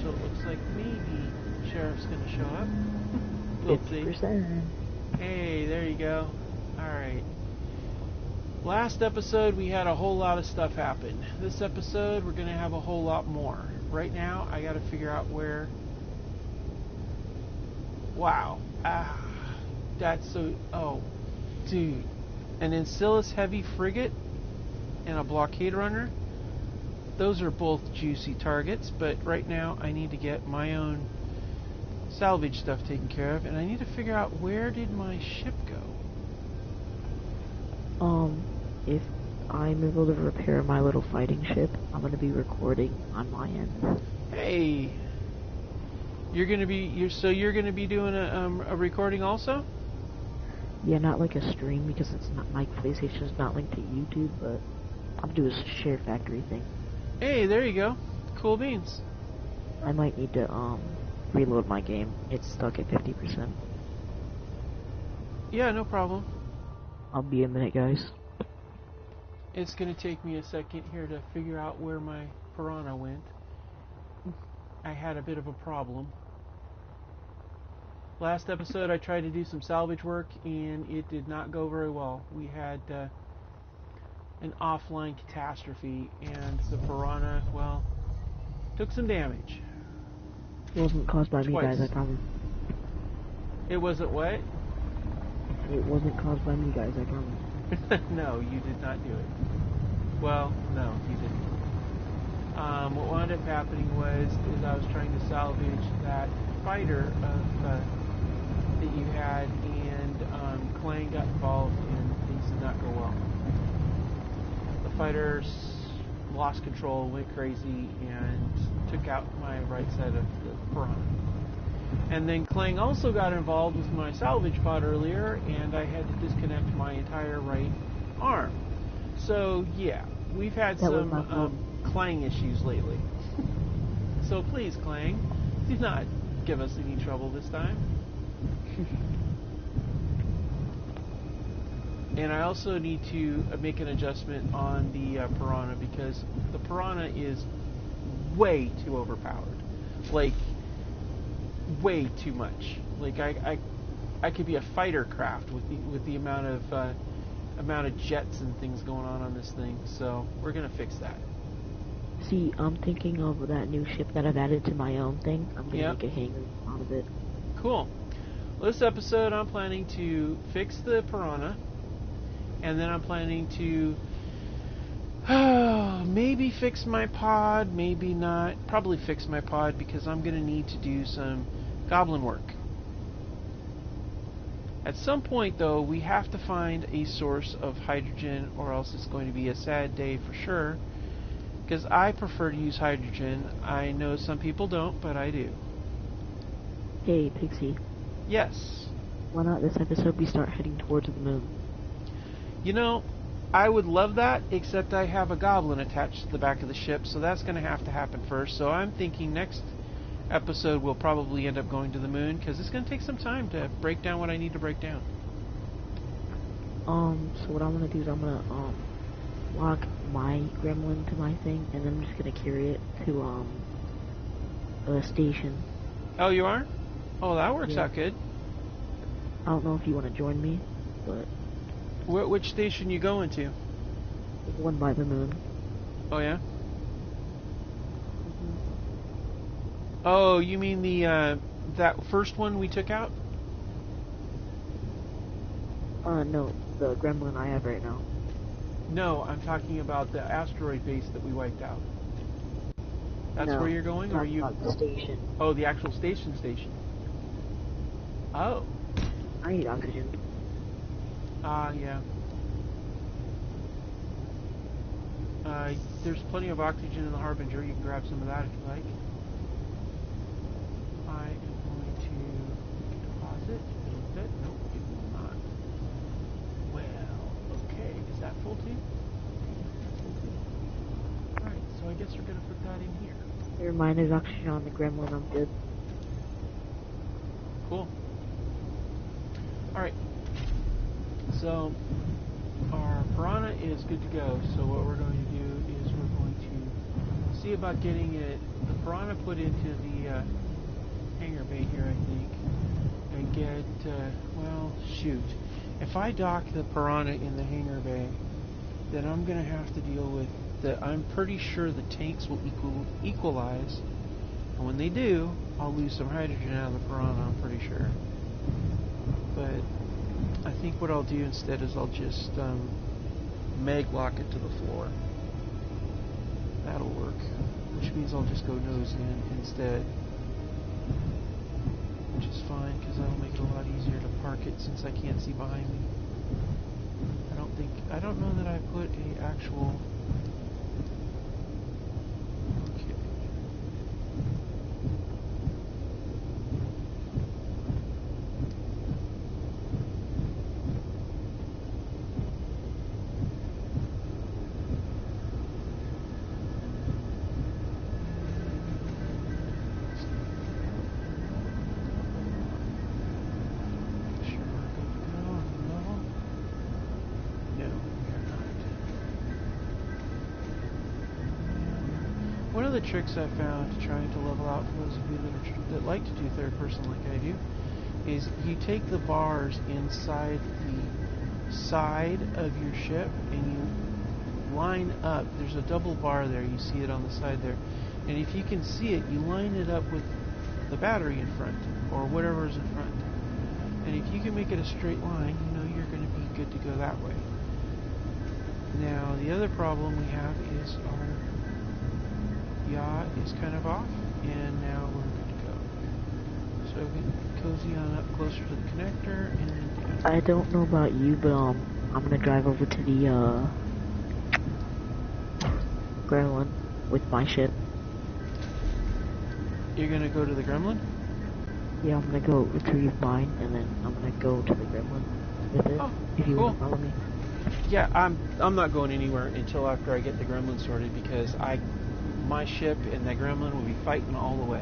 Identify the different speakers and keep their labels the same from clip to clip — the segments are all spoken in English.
Speaker 1: so it looks like maybe Sheriff's gonna show up. We'll see.
Speaker 2: 50%.
Speaker 1: Hey, there you go. Alright. Last episode we had a whole lot of stuff happen. This episode we're gonna have a whole lot more. Right now I gotta figure out where... Wow. That's so... Oh, dude. An Ancillus heavy frigate and a blockade runner. Those are both juicy targets, but right now I need to get my own salvage stuff taken care of, and I need to figure out where did my ship go.
Speaker 2: If I'm able to repair my little fighting ship, I'm gonna be recording on my end.
Speaker 1: Hey, you're gonna be doing a recording also?
Speaker 2: Yeah, not like a stream because it's not, my PlayStation's not linked to YouTube, but I'll do a share factory thing.
Speaker 1: Hey, there you go. Cool beans.
Speaker 2: I might need to reload my game. It's stuck at 50%.
Speaker 1: Yeah, no problem.
Speaker 2: I'll be a minute, guys.
Speaker 1: It's gonna take me a second here to figure out where my piranha went. I had a bit of a problem. Last episode I tried to do some salvage work and it did not go very well. We had an offline catastrophe and the piranha, well, took some damage.
Speaker 2: It wasn't caused by me, guys, I promise.
Speaker 1: It wasn't what?
Speaker 2: It wasn't caused by me, guys, I promise.
Speaker 1: No, you did not do it. Well, no, you didn't. What wound up happening was I was trying to salvage that fighter that you had, and Clang got involved and things did not go well. The fighters lost control, went crazy, and took out my right side of the piranha. And then Clang also got involved with my salvage pod earlier, and I had to disconnect my entire right arm. So yeah, we've had some Clang issues lately. So please, Clang, do not give us any trouble this time. And I also need to make an adjustment on the piranha, because the piranha is way too overpowered. Like, way too much. Like I could be a fighter craft with the amount of jets and things going on this thing. So we're gonna fix that.
Speaker 2: See, I'm thinking of that new ship that I've added to my own thing. I'm gonna make a hangar out of it.
Speaker 1: Cool. Well, this episode I'm planning to fix the piranha, and then I'm planning to maybe fix my pod, maybe not. Probably fix my pod because I'm gonna need to do some goblin work. At some point, though, we have to find a source of hydrogen, or else it's going to be a sad day for sure. Because I prefer to use hydrogen. I know some people don't, but I do.
Speaker 2: Hey, Pixie.
Speaker 1: Yes?
Speaker 2: Why not this episode we start heading towards the moon?
Speaker 1: You know, I would love that, except I have a goblin attached to the back of the ship, so that's going to have to happen first. So I'm thinking next episode we'll probably end up going to the moon, because it's going to take some time to break down what I need to break down.
Speaker 2: So what I'm going to do is I'm going to, lock my gremlin to my thing, and then I'm just going to carry it to, a station.
Speaker 1: Oh, you are? Oh, that works out good.
Speaker 2: I don't know if you want to join me, but...
Speaker 1: Which station you going to?
Speaker 2: The one by the moon.
Speaker 1: Oh, yeah? Oh, you mean the, that first one we took out?
Speaker 2: No, the gremlin I have right now.
Speaker 1: No, I'm talking about the asteroid base that we wiped out. That's
Speaker 2: no,
Speaker 1: where you're going, or are you?
Speaker 2: The station.
Speaker 1: Oh, the actual station. Oh.
Speaker 2: I need oxygen.
Speaker 1: Yeah. There's plenty of oxygen in the Harbinger. You can grab some of that if you like. I am going to deposit. Nope, it will not. Well, okay. Is that full too? Alright, so I guess we're going to put that in here.
Speaker 2: Never mind, there's oxygen on the gremlin. I'm good.
Speaker 1: Cool. Alright. So, our piranha is good to go. So what we're going to do is we're going to see about getting it piranha put into the hangar bay here, I think, and get, well, shoot. If I dock the piranha in the hangar bay, then I'm going to have to deal with I'm pretty sure the tanks will equalize, and when they do, I'll lose some hydrogen out of the piranha, I'm pretty sure. But I think what I'll do instead is I'll just mag lock it to the floor. That'll work, which means I'll just go nose in instead, which is fine because that'll make it a lot easier to park it since I can't see behind me. I don't know that I put a actual. Okay. One of the tricks I found trying to level out for those of you that like to do third person like I do is you take the bars inside the side of your ship and you line up. There's a double bar there, you see it on the side there, and if you can see it, you line it up with the battery in front or whatever is in front, and if you can make it a straight line, you know you're going to be good to go that way. Now the other problem we have is our yaw is kind of off, and now we're good to go. So get cozy on up closer to the connector, and
Speaker 2: I don't know about you, but I'm gonna drive over to the Gremlin with my ship.
Speaker 1: You're gonna go to the Gremlin?
Speaker 2: Yeah, I'm gonna go retrieve mine, and then I'm gonna go to the Gremlin with it.
Speaker 1: Oh,
Speaker 2: if you
Speaker 1: cool.
Speaker 2: wanna follow me.
Speaker 1: Yeah, I'm not going anywhere until after I get the Gremlin sorted because my ship and that Gremlin will be fighting all the way.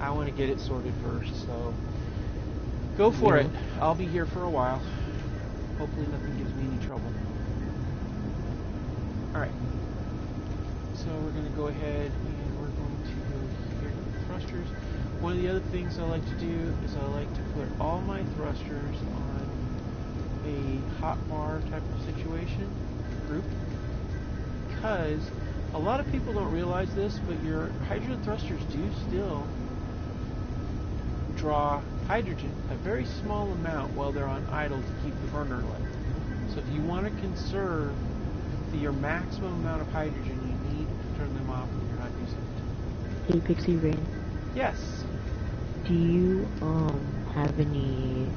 Speaker 1: I want to get it sorted first, so go for it. I'll be here for a while. Hopefully nothing gives me any trouble. Alright. So we're going to go ahead and we're going to go here to the thrusters. One of the other things I like to do is I like to put all my thrusters on a hot bar type of situation group, because a lot of people don't realize this, but your hydrogen thrusters do still draw hydrogen, a very small amount while they're on idle to keep the burner lit. So if you want to conserve your maximum amount of hydrogen, you need to turn them off when you're not using it.
Speaker 2: Hey Pixie Rain.
Speaker 1: Yes.
Speaker 2: Do you have any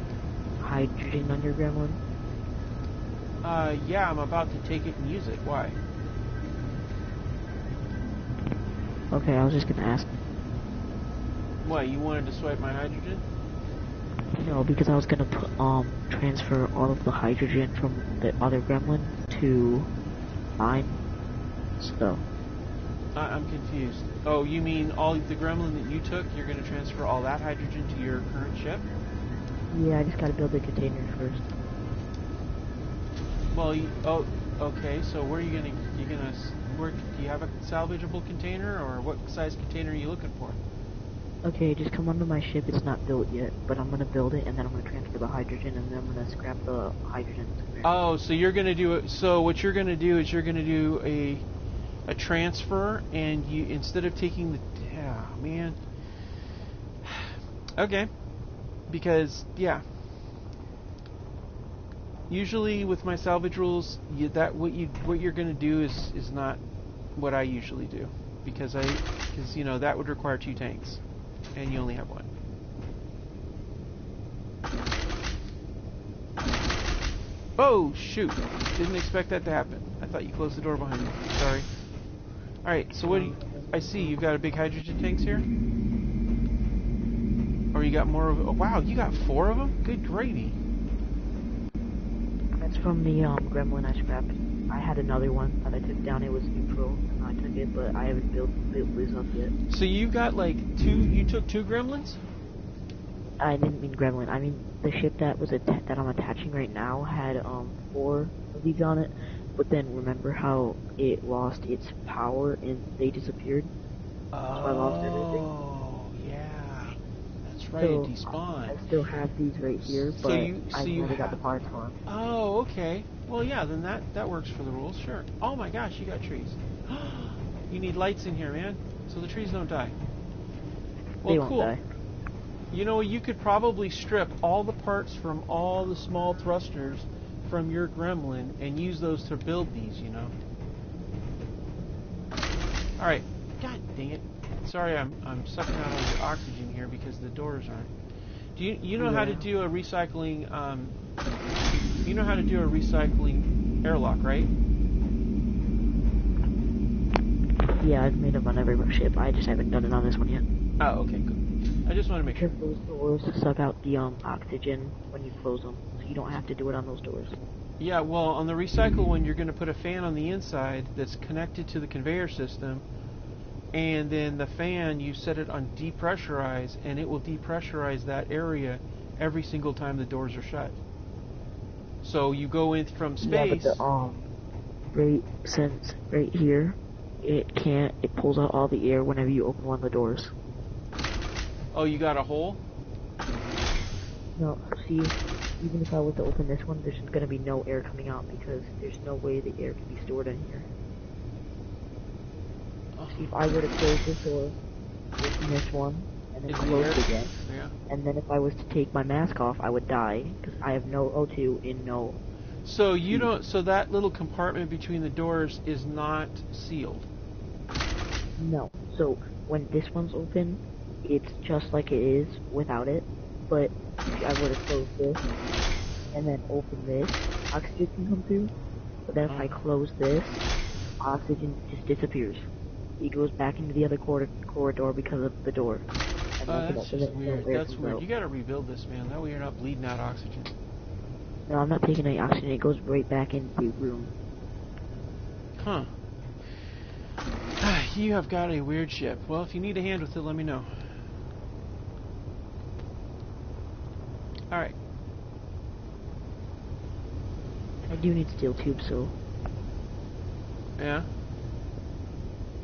Speaker 2: hydrogen on your Gremlin?
Speaker 1: Yeah, I'm about to take it and use it. Why?
Speaker 2: Okay, I was just gonna ask.
Speaker 1: What, you wanted to swipe my hydrogen?
Speaker 2: No, because I was gonna put, transfer all of the hydrogen from the other Gremlin to mine. So.
Speaker 1: I'm confused. Oh, you mean all the Gremlin that you took, you're going to transfer all that hydrogen to your current ship?
Speaker 2: Yeah, I just gotta build the container first.
Speaker 1: Well, okay, so where are you gonna, do you have a salvageable container, or what size container are you looking for?
Speaker 2: Okay, just come onto my ship, it's not built yet, but I'm gonna build it, and then I'm gonna transfer the hydrogen, and then I'm gonna scrap the hydrogen.
Speaker 1: Oh, so you're gonna do it, so what you're gonna do is you're gonna do a transfer, and you, instead of taking the, man. Okay, because, yeah. Usually with my salvage rules, what you're going to do is not what I usually do, because you know that would require 2 tanks, and you only have 1. Oh shoot! Didn't expect that to happen. I thought you closed the door behind me. Sorry. All right. So what do I see? You've got a big hydrogen tanks here, or you got more of? Oh, wow, you got 4 of them. Good gravy.
Speaker 2: That's from the Gremlin I scrapped. I had another one that I took down. It was neutral, and I took it, but I haven't built Liz up yet.
Speaker 1: So you've got like 2. You took 2 Gremlins?
Speaker 2: I didn't mean Gremlin. I mean the ship that was that I'm attaching right now had 4 of these on it. But then remember how it lost its power and they disappeared? so I lost everything.
Speaker 1: Oh, yeah. That's right, it
Speaker 2: So
Speaker 1: despawned.
Speaker 2: I still have these right here,
Speaker 1: So
Speaker 2: but
Speaker 1: you
Speaker 2: I never got the parts for them.
Speaker 1: Oh, okay. Well, yeah, then that works for the rules, sure. Oh my gosh, you got trees. You need lights in here, man, so the trees don't die. Well,
Speaker 2: They won't
Speaker 1: cool.
Speaker 2: die.
Speaker 1: You know, you could probably strip all the parts from all the small thrusters from your gremlin and use those to build these, you know. Alright. God dang it. Sorry, I'm sucking out all your oxygen here because the doors aren't. Do you know how to do a recycling you know how to do a recycling airlock, right?
Speaker 2: Yeah, I've made them on every ship. I just haven't done it on this one yet.
Speaker 1: Oh, okay, good. I just want to make sure.
Speaker 2: Because those doors suck out the oxygen when you close them, so you don't have to do it on those doors.
Speaker 1: Yeah, well, on the recycle one, you're going to put a fan on the inside that's connected to the conveyor system, and then the fan, you set it on depressurize, and it will depressurize that area every single time the doors are shut. So you go in from space.
Speaker 2: Yeah, but right here, it pulls out all the air whenever you open one of the doors.
Speaker 1: Oh, you got a hole?
Speaker 2: No, see, even if I was to open this one, there's just gonna be no air coming out because there's no way the air can be stored in here. See, if I were to close this door, open this one, and then close it again, and then if I was to take my mask off, I would die because I have no O2 in no.
Speaker 1: So you don't. So that little compartment between the doors is not sealed.
Speaker 2: No. So when this one's open, it's just like it is without it. But if I were to close this and then open this, oxygen can come through. But then if I close this, oxygen just disappears. It goes back into the other corridor because of the door. And
Speaker 1: That's just weird. That's weird. You gotta rebuild this, man. That way you're not bleeding out oxygen.
Speaker 2: No, I'm not taking any oxygen. It goes right back into the room.
Speaker 1: Huh. You have got a weird ship. Well, if you need a hand with it, let me know. Alright.
Speaker 2: I do need steel tubes, so...
Speaker 1: Yeah?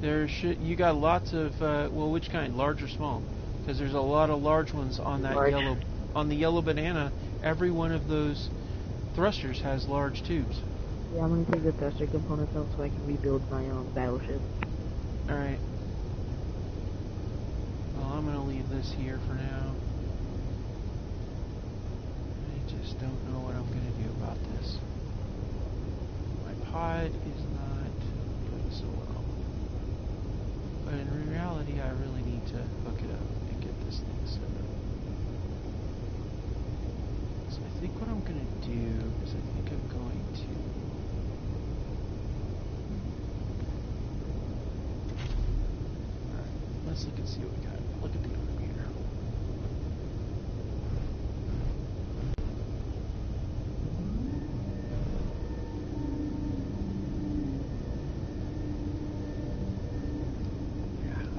Speaker 1: You got lots of, well, which kind? Large or small? Because there's a lot of large ones on that on the yellow banana. Every one of those thrusters has large tubes.
Speaker 2: Yeah, I'm gonna take the thruster components out so I can rebuild my battleship.
Speaker 1: Alright. Well, I'm gonna leave this here for now. I just don't know what I'm gonna do about this. My pod is not doing so well. But in reality, I really need to hook it up and get this thing set up. So I think what I'm going to do is I think I'm going to... Alright, let's look and see what we got. Look at the other meter.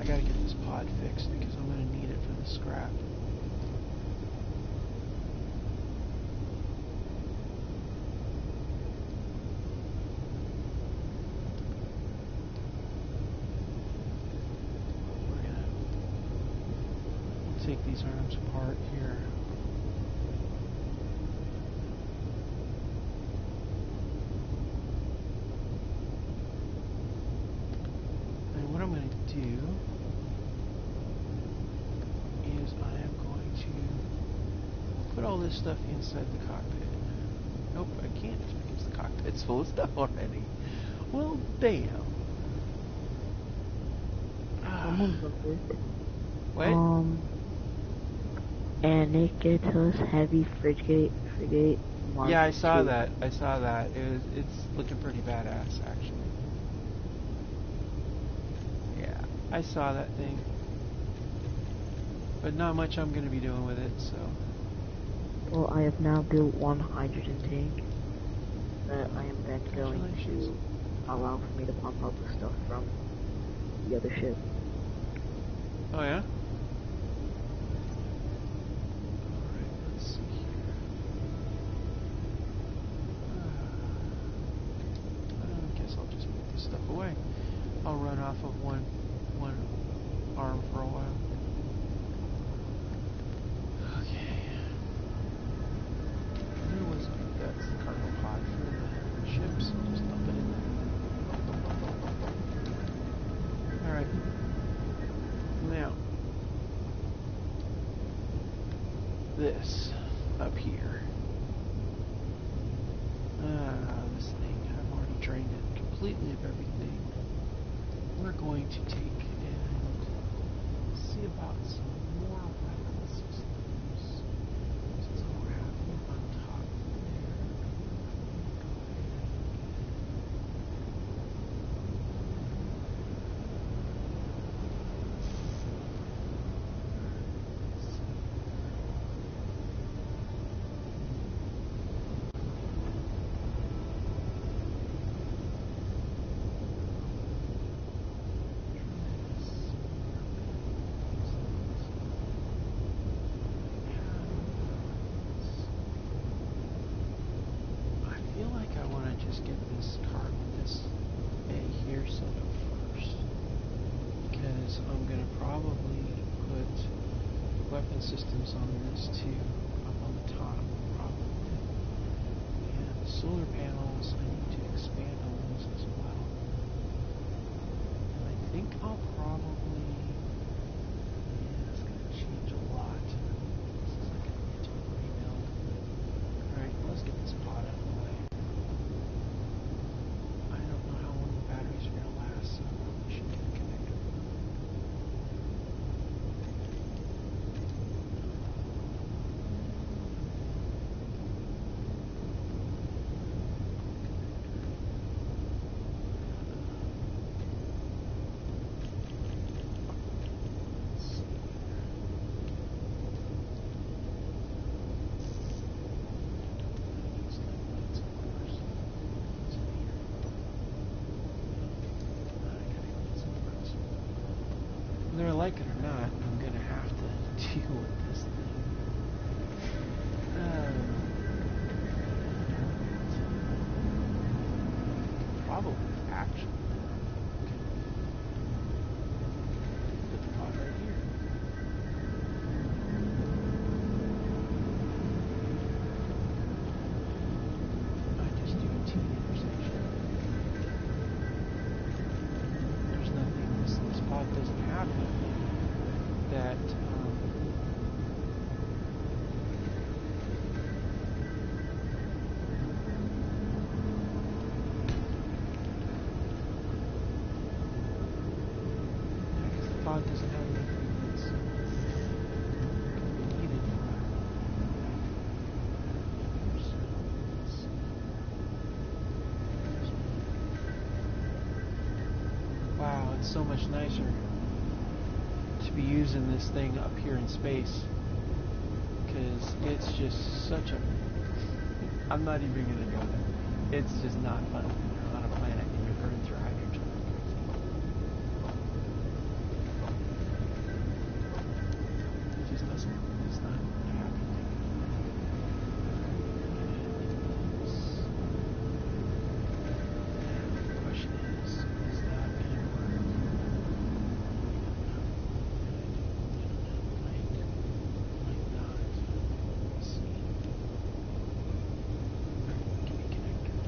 Speaker 1: I gotta get this pod fixed because I'm gonna need it for the scrap. We'll take these arms apart here. And what I'm gonna do is I am going to put all this stuff inside the cockpit. Nope, I can't because the cockpit's full of stuff already. Well, damn. What?
Speaker 2: Anicatus Heavy Frigate. Mark
Speaker 1: Yeah, I saw
Speaker 2: II.
Speaker 1: that. I saw that. It's looking pretty badass, actually. Yeah, I saw that thing. But not much I'm going to be doing with it, so...
Speaker 2: Well, I have now built one hydrogen tank that I am then going to allow for me to pump out the stuff from the other ship.
Speaker 1: Oh, yeah? Alright, let's see here. I guess I'll just put this stuff away. I'll run off of one arm for a while. Okay. That's the cargo pod for the ships. Just dump it in there. Alright. Now, this up here. This thing, I've already drained it completely of everything. We're going to take and see about some more weapon systems. Since we're having on top systems on this too, up on the top, probably. And the solar panels, I need to expand on those as well. And I think I'll probably, it's going to change a lot. This is like a total rebuild. Alright, let's get this pod out of the way. I don't know how long the batteries are going to last, so we should get a connector. Whether I like it or not, I'm going to have to deal with this thing. Probably, actually. Put the pod right here. I just do a T intersection. There's nothing, this pod doesn't have anything that the pod doesn't have anything that's needed for it. Wow, it's so much nicer to be using this thing up here in space, because it's just such a, I'm not even going to go there. It's just not fun on a planet and you burn through hydrogen. It just doesn't, it's not a happy thing. The question is that going to work? Might not. We'll see. Give me a connector.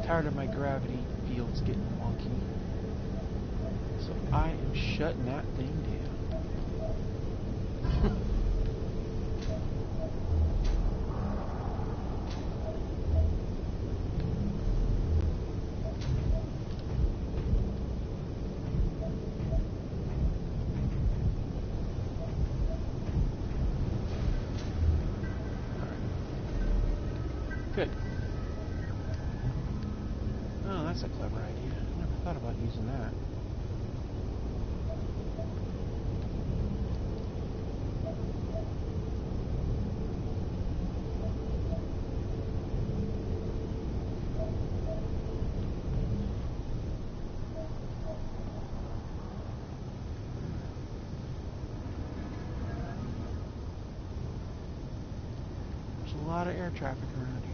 Speaker 1: tired of my gravity fields getting wonky. So I am shutting that thing down. Good. Oh, that's a clever idea. I never thought about using that. There's a lot of air traffic around here.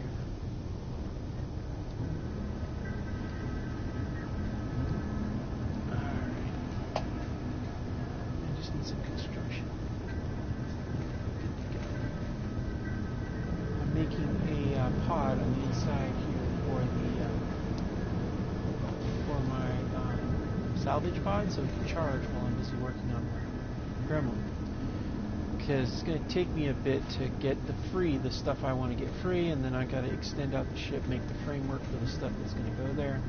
Speaker 1: Some construction. Good to go. I'm making a pod on the inside here for my salvage pod, so it can charge while I'm busy working on my Gremlin. Because it's going to take me a bit to get the stuff I want to get free, and then I got to extend out the ship, make the framework for the stuff that's going to go there.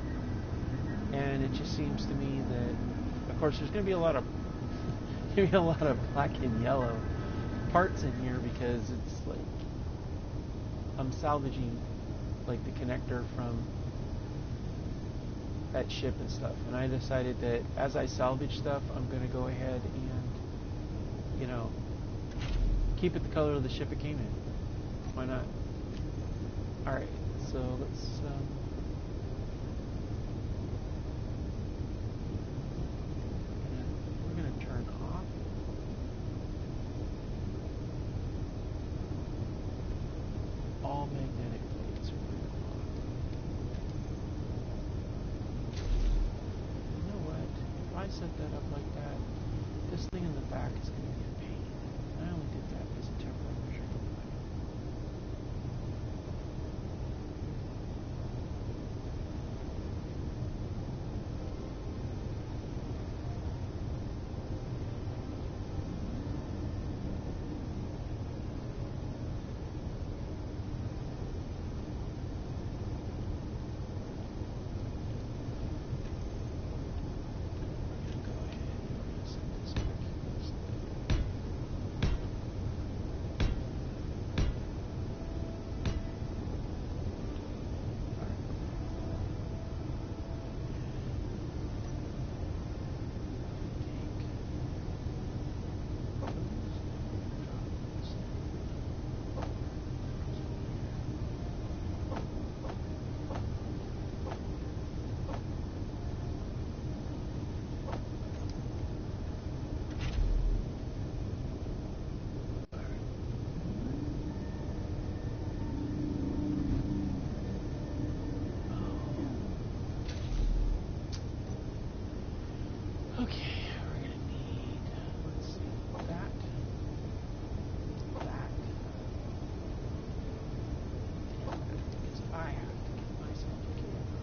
Speaker 1: And it just seems to me that, of course, there's going to be a lot of black and yellow parts in here because it's like I'm salvaging like the connector from that ship and stuff, and I decided that as I salvage stuff, I'm going to go ahead and, you know, keep it the color of the ship it came in. Why not? Alright, so let's we're going to turn off all magnetic plates. You know what? If I set that up like that, this thing in the back is going to be a pain. I only did that as a temporary measure. Okay, we're going to need, let's see, that, because I have to get myself a camera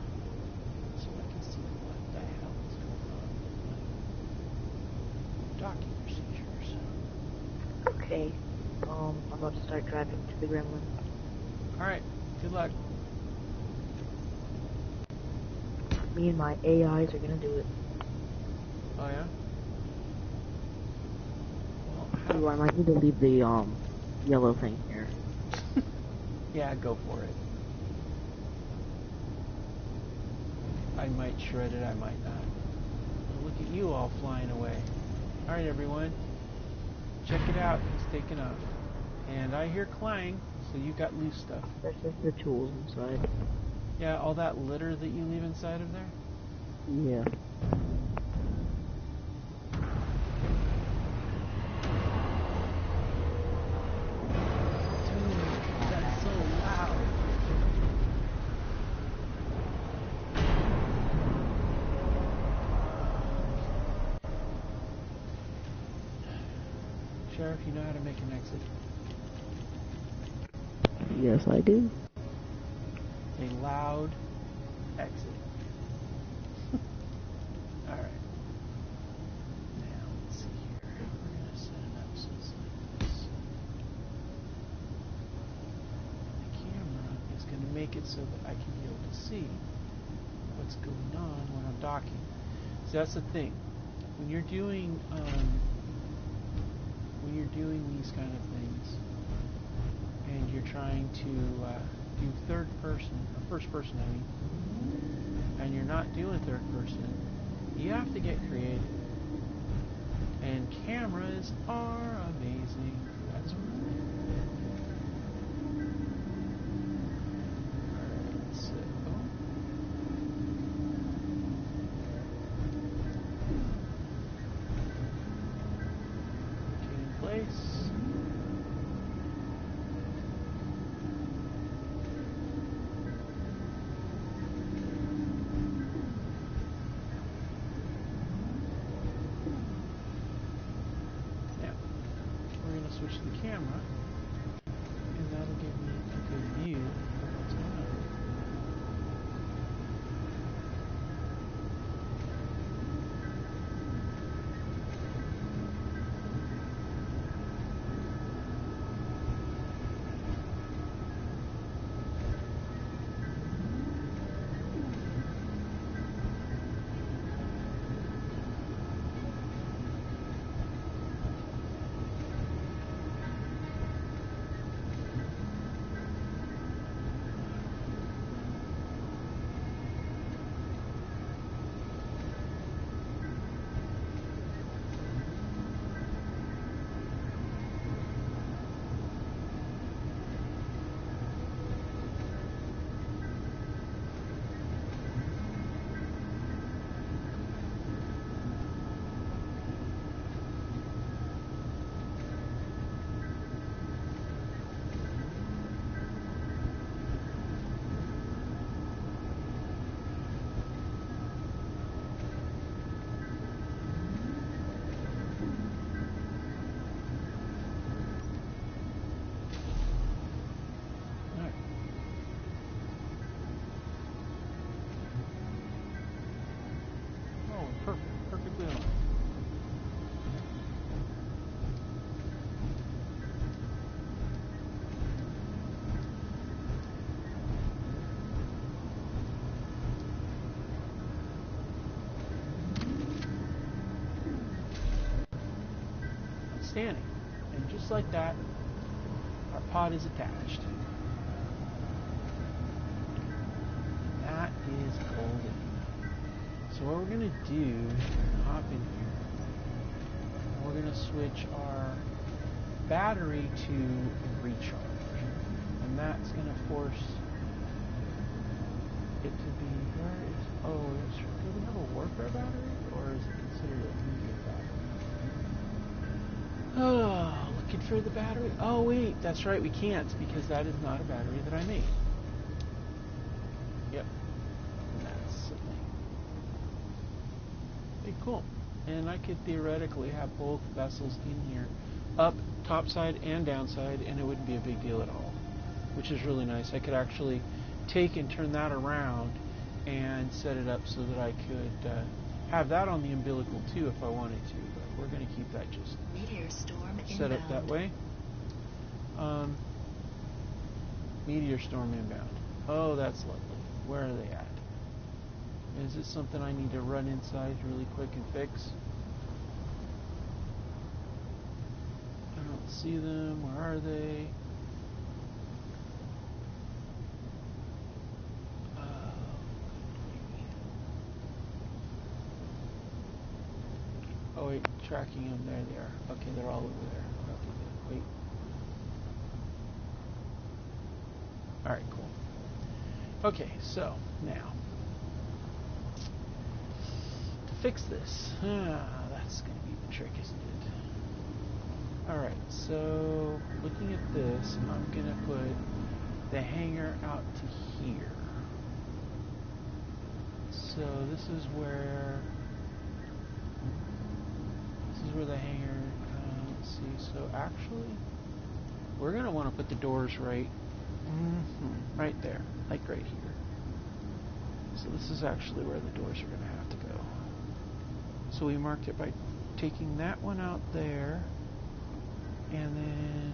Speaker 1: so I can see what the hell is going on with my docking procedures.
Speaker 2: Okay. I'm about to start driving to the Gremlin.
Speaker 1: Alright, good luck.
Speaker 2: Me and my AIs are gonna do it.
Speaker 1: Oh yeah? Well,
Speaker 2: Ooh, I might need to leave the yellow thing here.
Speaker 1: Yeah, go for it. I might shred it, I might not. Oh, look at you all flying away. Alright everyone, check it out, it's taking off. And I hear Clang, so you got loose stuff.
Speaker 2: That's just the tools inside.
Speaker 1: Yeah, all that litter that you leave inside of there?
Speaker 2: Yeah.
Speaker 1: That's so loud. Sheriff, you know how to make an exit?
Speaker 2: Yes, I do.
Speaker 1: A loud exit. Alright. Now, let's see here. We're going to set it up so it's like this. The camera is going to make it so that I can be able to see what's going on when I'm docking. So that's the thing. When you're doing these kind of things, and you're trying to do third person, or first person, I mean, and you're not doing third person, you have to get creative. And cameras are amazing. That's right. Alright, so in place. Switch the camera, and that'll give me a good view of what's going on. Perfectly on. Outstanding. And just like that, our pod is attached. That is golden. So what we're going to do is hop in here, and we're going to switch our battery to recharge, and that's going to force it to be, where is, oh, do we have a warfare battery, or is it considered a medium battery? Oh, looking for the battery. Oh wait, that's right, we can't, because that is not a battery that I made. Yep. Cool. And I could theoretically have both vessels in here, up, topside, and downside, and it wouldn't be a big deal at all, which is really nice. I could actually take and turn that around and set it up so that I could have that on the umbilical too if I wanted to, but we're going to keep that just
Speaker 3: Meteor storm
Speaker 1: set
Speaker 3: inbound.
Speaker 1: up that way. Meteor storm inbound. Oh, that's lovely. Where are they at? Is this something I need to run inside really quick and fix? I don't see them. Where are they? Oh wait, tracking them. There they are. Okay, they're all over there. Okay, good. Wait. Alright, cool. Okay, so now to fix this, that's going to be the trick, isn't it? Alright, so looking at this, I'm going to put the hangar out to here. So this is where the hangar, let's see, so actually we're going to want to put the doors right there, like right here. So this is actually where the doors are going to have to go. So we marked it by taking that one out there, and then,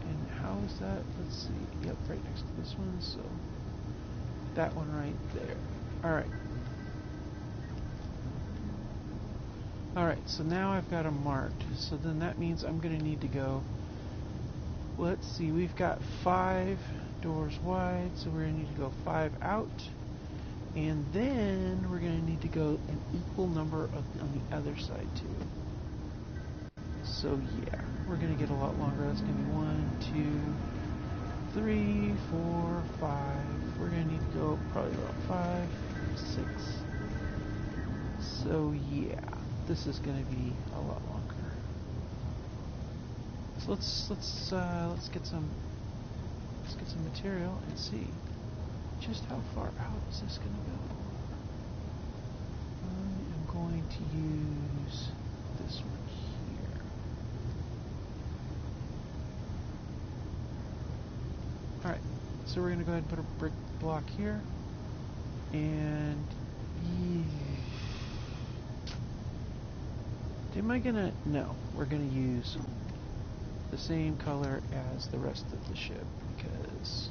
Speaker 1: and how is that? Let's see. Yep, right next to this one. So that one right there. All right. All right. So now I've got them marked. So then that means I'm going to need to go. Let's see. We've got 5 doors wide, so we're going to need to go 5 out. And then we're going to need to go an equal number on the other side too. So yeah, we're going to get a lot longer. That's going to be 1, 2, 3, 4, 5. We're going to need to go probably about 5, 6. So yeah, this is going to be a lot longer. So let's get some material and see just how far out is this going to go. I am going to use this one here. Alright, so we're going to go ahead and put a brick block here. And am I going to... No, we're going to use the same color as the rest of the ship, because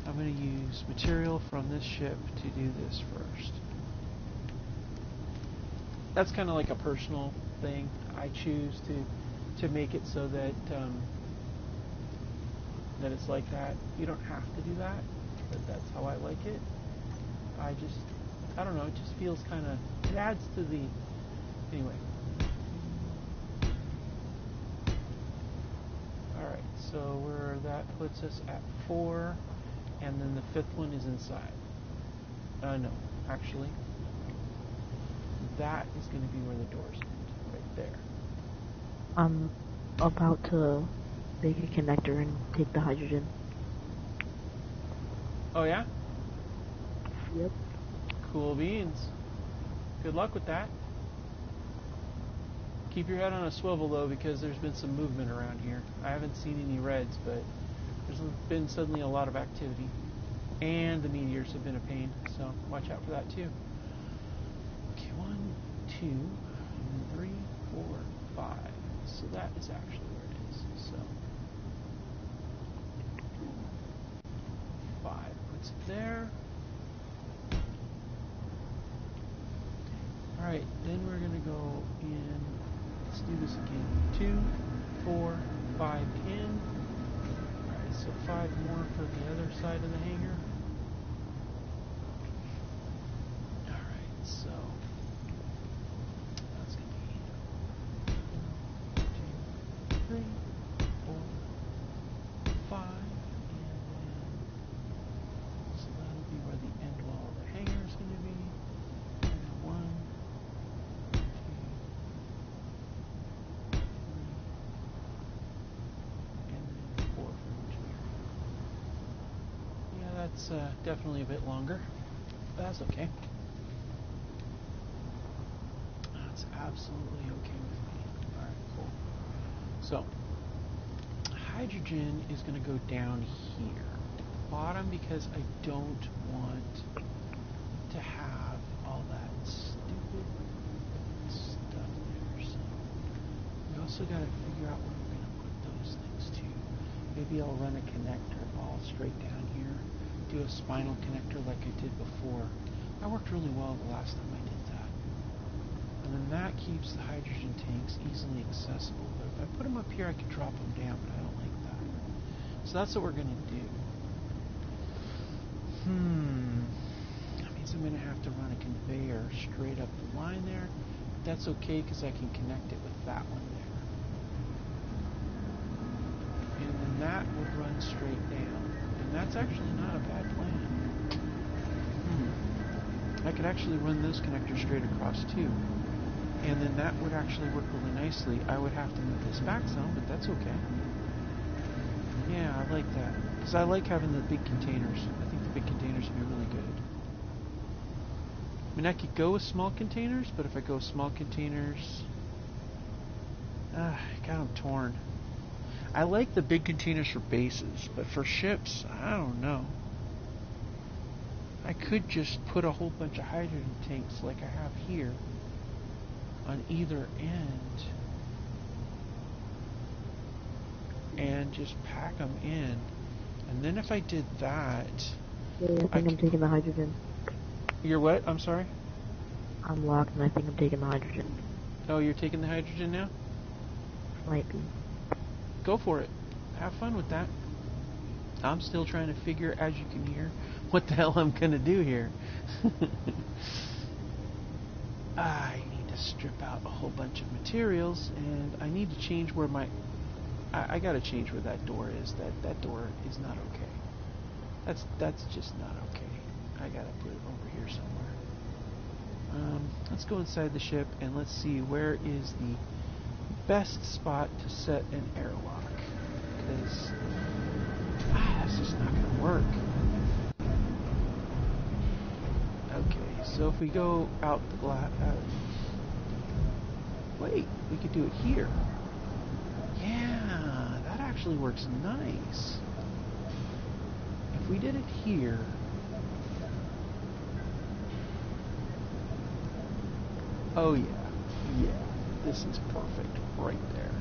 Speaker 1: I'm going to use material from this ship to do this first. That's kind of like a personal thing. I choose to make it so that that it's like that. You don't have to do that, but that's how I like it. I don't know, it just feels kind of, it adds to the, anyway. Alright, so that puts us at 4. And then the 5th one is inside. No, actually, that is going to be where the doors end, right there.
Speaker 2: I'm about to make a connector and take the hydrogen.
Speaker 1: Oh yeah?
Speaker 2: Yep.
Speaker 1: Cool beans. Good luck with that. Keep your head on a swivel though, because there's been some movement around here. I haven't seen any reds, but there's been suddenly a lot of activity. And the meteors have been a pain, so watch out for that too. Okay, 1, 2, 3, 4, 5. So that is actually where it is. So 5 puts it there. Alright, then we're going to go in. Let's do this again. 2, 4, 5 in. Alright, so 5 more for the other side of the hangar. Alright, so that's going to be 1, 2, 3, 4, 5, and then so that'll be where the end wall of the hangar is going to be. And then 1, 2, 3, and then 4 for engineering. Yeah, that's definitely a bit longer. But that's okay. That's absolutely okay with me. Alright, cool. So, hydrogen is going to go down here at the bottom because I don't want to have all that stupid stuff there. So, we also got to figure out where we're going to put those things too. Maybe I'll run a connector all straight down here. Do a spinal connector like I did before. That worked really well the last time I did that. And then that keeps the hydrogen tanks easily accessible. But if I put them up here, I could drop them down, but I don't like that. So that's what we're going to do. That means I'm going to have to run a conveyor straight up the line there. But that's okay because I can connect it with that one there. And then that would run straight down. And that's actually not a bad plan. I could actually run those connectors straight across too. And then that would actually work really nicely. I would have to move this back some, but that's okay. Yeah, I like that. Because I like having the big containers. I think the big containers would be really good. I mean, I could go with small containers, but if I go with small containers... I got them torn. I like the big containers for bases, but for ships, I don't know. I could just put a whole bunch of hydrogen tanks like I have here on either end and just pack them in. And then if I did that...
Speaker 2: Yeah, I think I'm taking the hydrogen.
Speaker 1: You're what? I'm sorry?
Speaker 2: I'm locked and I think I'm taking the hydrogen.
Speaker 1: Oh, you're taking the hydrogen now?
Speaker 2: Might be.
Speaker 1: Go for it. Have fun with that. I'm still trying to figure, as you can hear, what the hell I'm going to do here. I need to strip out a whole bunch of materials, and I need to change where my... I got to change where that door is. That door is not okay. That's just not okay. I got to put it over here somewhere. Let's go inside the ship, and let's see where is the best spot to set an airlock. Because... that's just not going to work. Okay, so if we go out the glass... wait, we could do it here. Yeah, that actually works nice. If we did it here... oh yeah, this is perfect right there.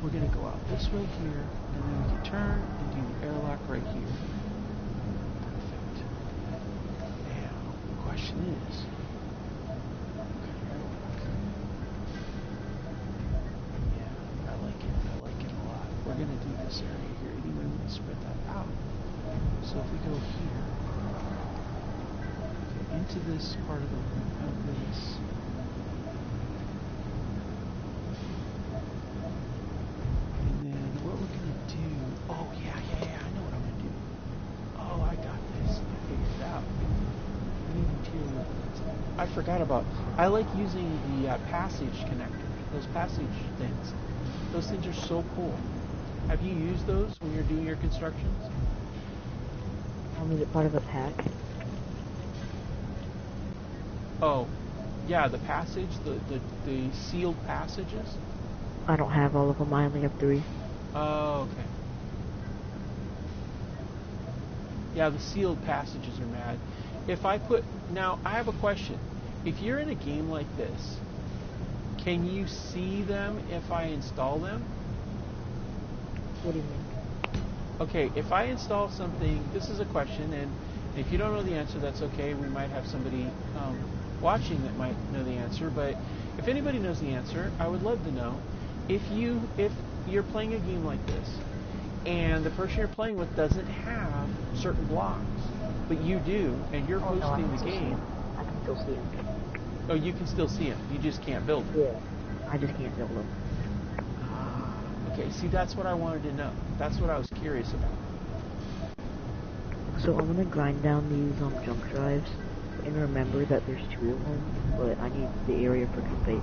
Speaker 1: We're going to go out this way here, and then we can turn and do the airlock right here. Perfect. Now, the question is, what kind of airlock? Yeah, I like it a lot. We're going to do this area here anyway. We're going to spread that out. So if we go here, into this part of this, I forgot about. I like using the passage connector. Those passage things. Those things are so cool. Have you used those when you're doing your constructions?
Speaker 2: Is it part of a pack?
Speaker 1: Oh, yeah, the passage, the sealed passages.
Speaker 2: I don't have all of them. I only have 3.
Speaker 1: Oh, okay. Yeah, the sealed passages are mad. If I put... Now, I have a question. If you're in a game like this, can you see them if I install them?
Speaker 2: What do you mean?
Speaker 1: Okay, if I install something... This is a question, and if you don't know the answer, that's okay. We might have somebody watching that might know the answer, but if anybody knows the answer, I would love to know. If you're playing a game like this, and the person you're playing with doesn't have certain blocks, but you do, and you're hosting the game.
Speaker 2: I can still see them.
Speaker 1: Oh, you can still see them. You just can't build them.
Speaker 2: Yeah, I just can't build them.
Speaker 1: Okay, see, that's what I wanted to know. That's what I was curious about.
Speaker 2: So I'm gonna grind down these jump drives, and remember that there's 2 of them, but I need the area for conveying.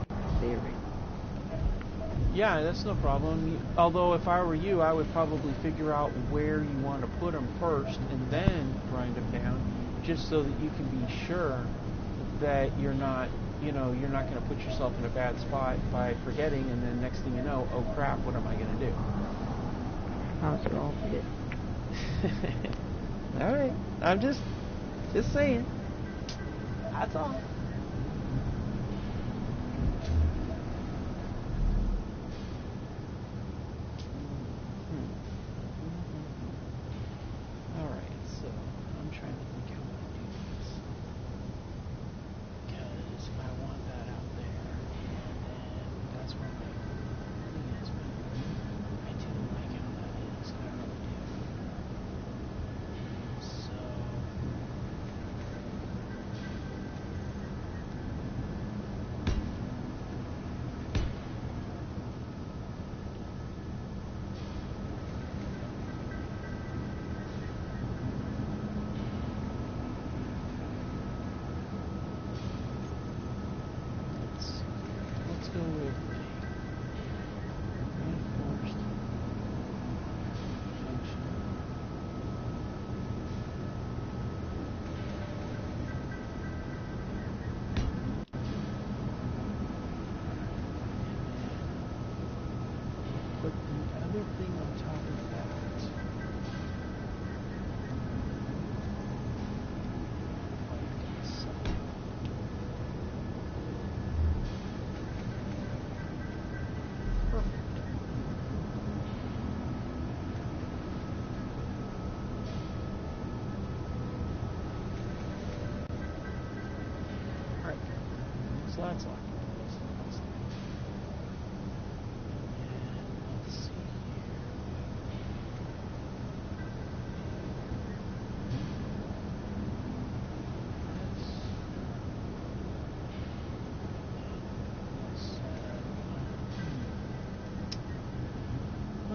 Speaker 1: Yeah, that's no problem. Although if I were you, I would probably figure out where you want to put them first and then grind them down, just so that you can be sure that you're not going to put yourself in a bad spot by forgetting, and then next thing you know, oh crap, what am I going to do?
Speaker 2: How's it all fit?
Speaker 1: All right, I'm just saying. That's all. Let's go with reinforced function. Put the other thing on top of that.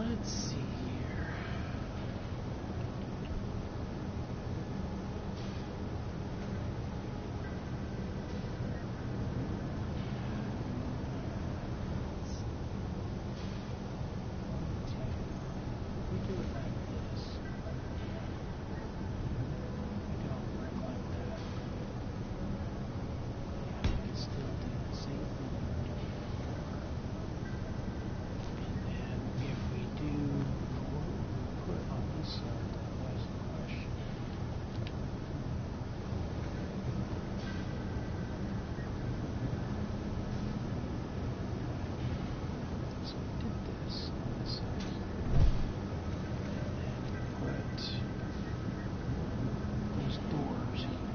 Speaker 1: Let's see here. We do it like this. We don't work like that. Yeah, we can still do the same thing we did before. And then if we do, what would we put on this side? That was the question. So we did this on this side. And then we put those doors here.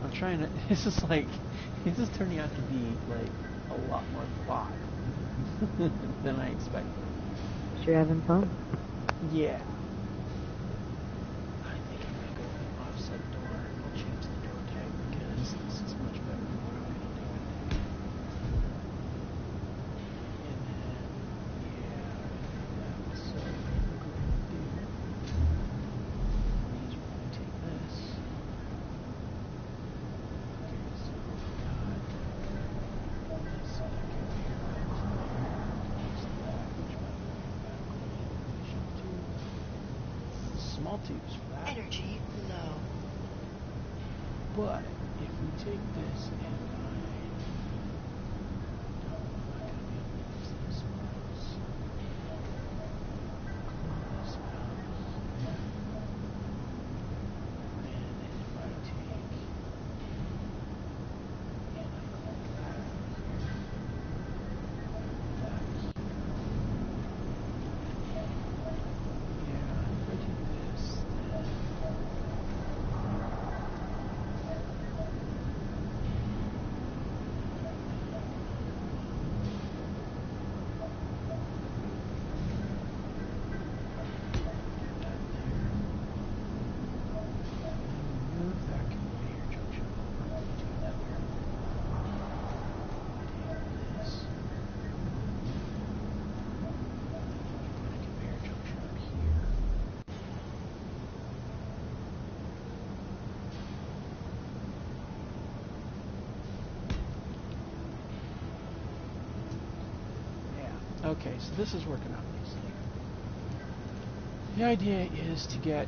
Speaker 1: I'm trying to, this is turning out to be like a lot more thought than I expected.
Speaker 2: You're having fun.
Speaker 1: Yeah. I think I'm going to go with an offset door. I'll change the door type because this is much better than what I'm going to do, I think. And then, yeah, so what we're going to do is we're going to take this. Okay, so we've got this conveyor right here. There's that, which by the way, backlight illumination tube. Small tubes for that.
Speaker 3: Energy low.
Speaker 1: But if we take this and I'm not going to be able to use this mouse. Clean this out. And then if I take and I put that here, that here. Yeah, if I do this, then that there. Remove that conveyor junction over together. Take this. Put a conveyor junction up here. Yeah. Okay, so this is working out nicely. The idea is to get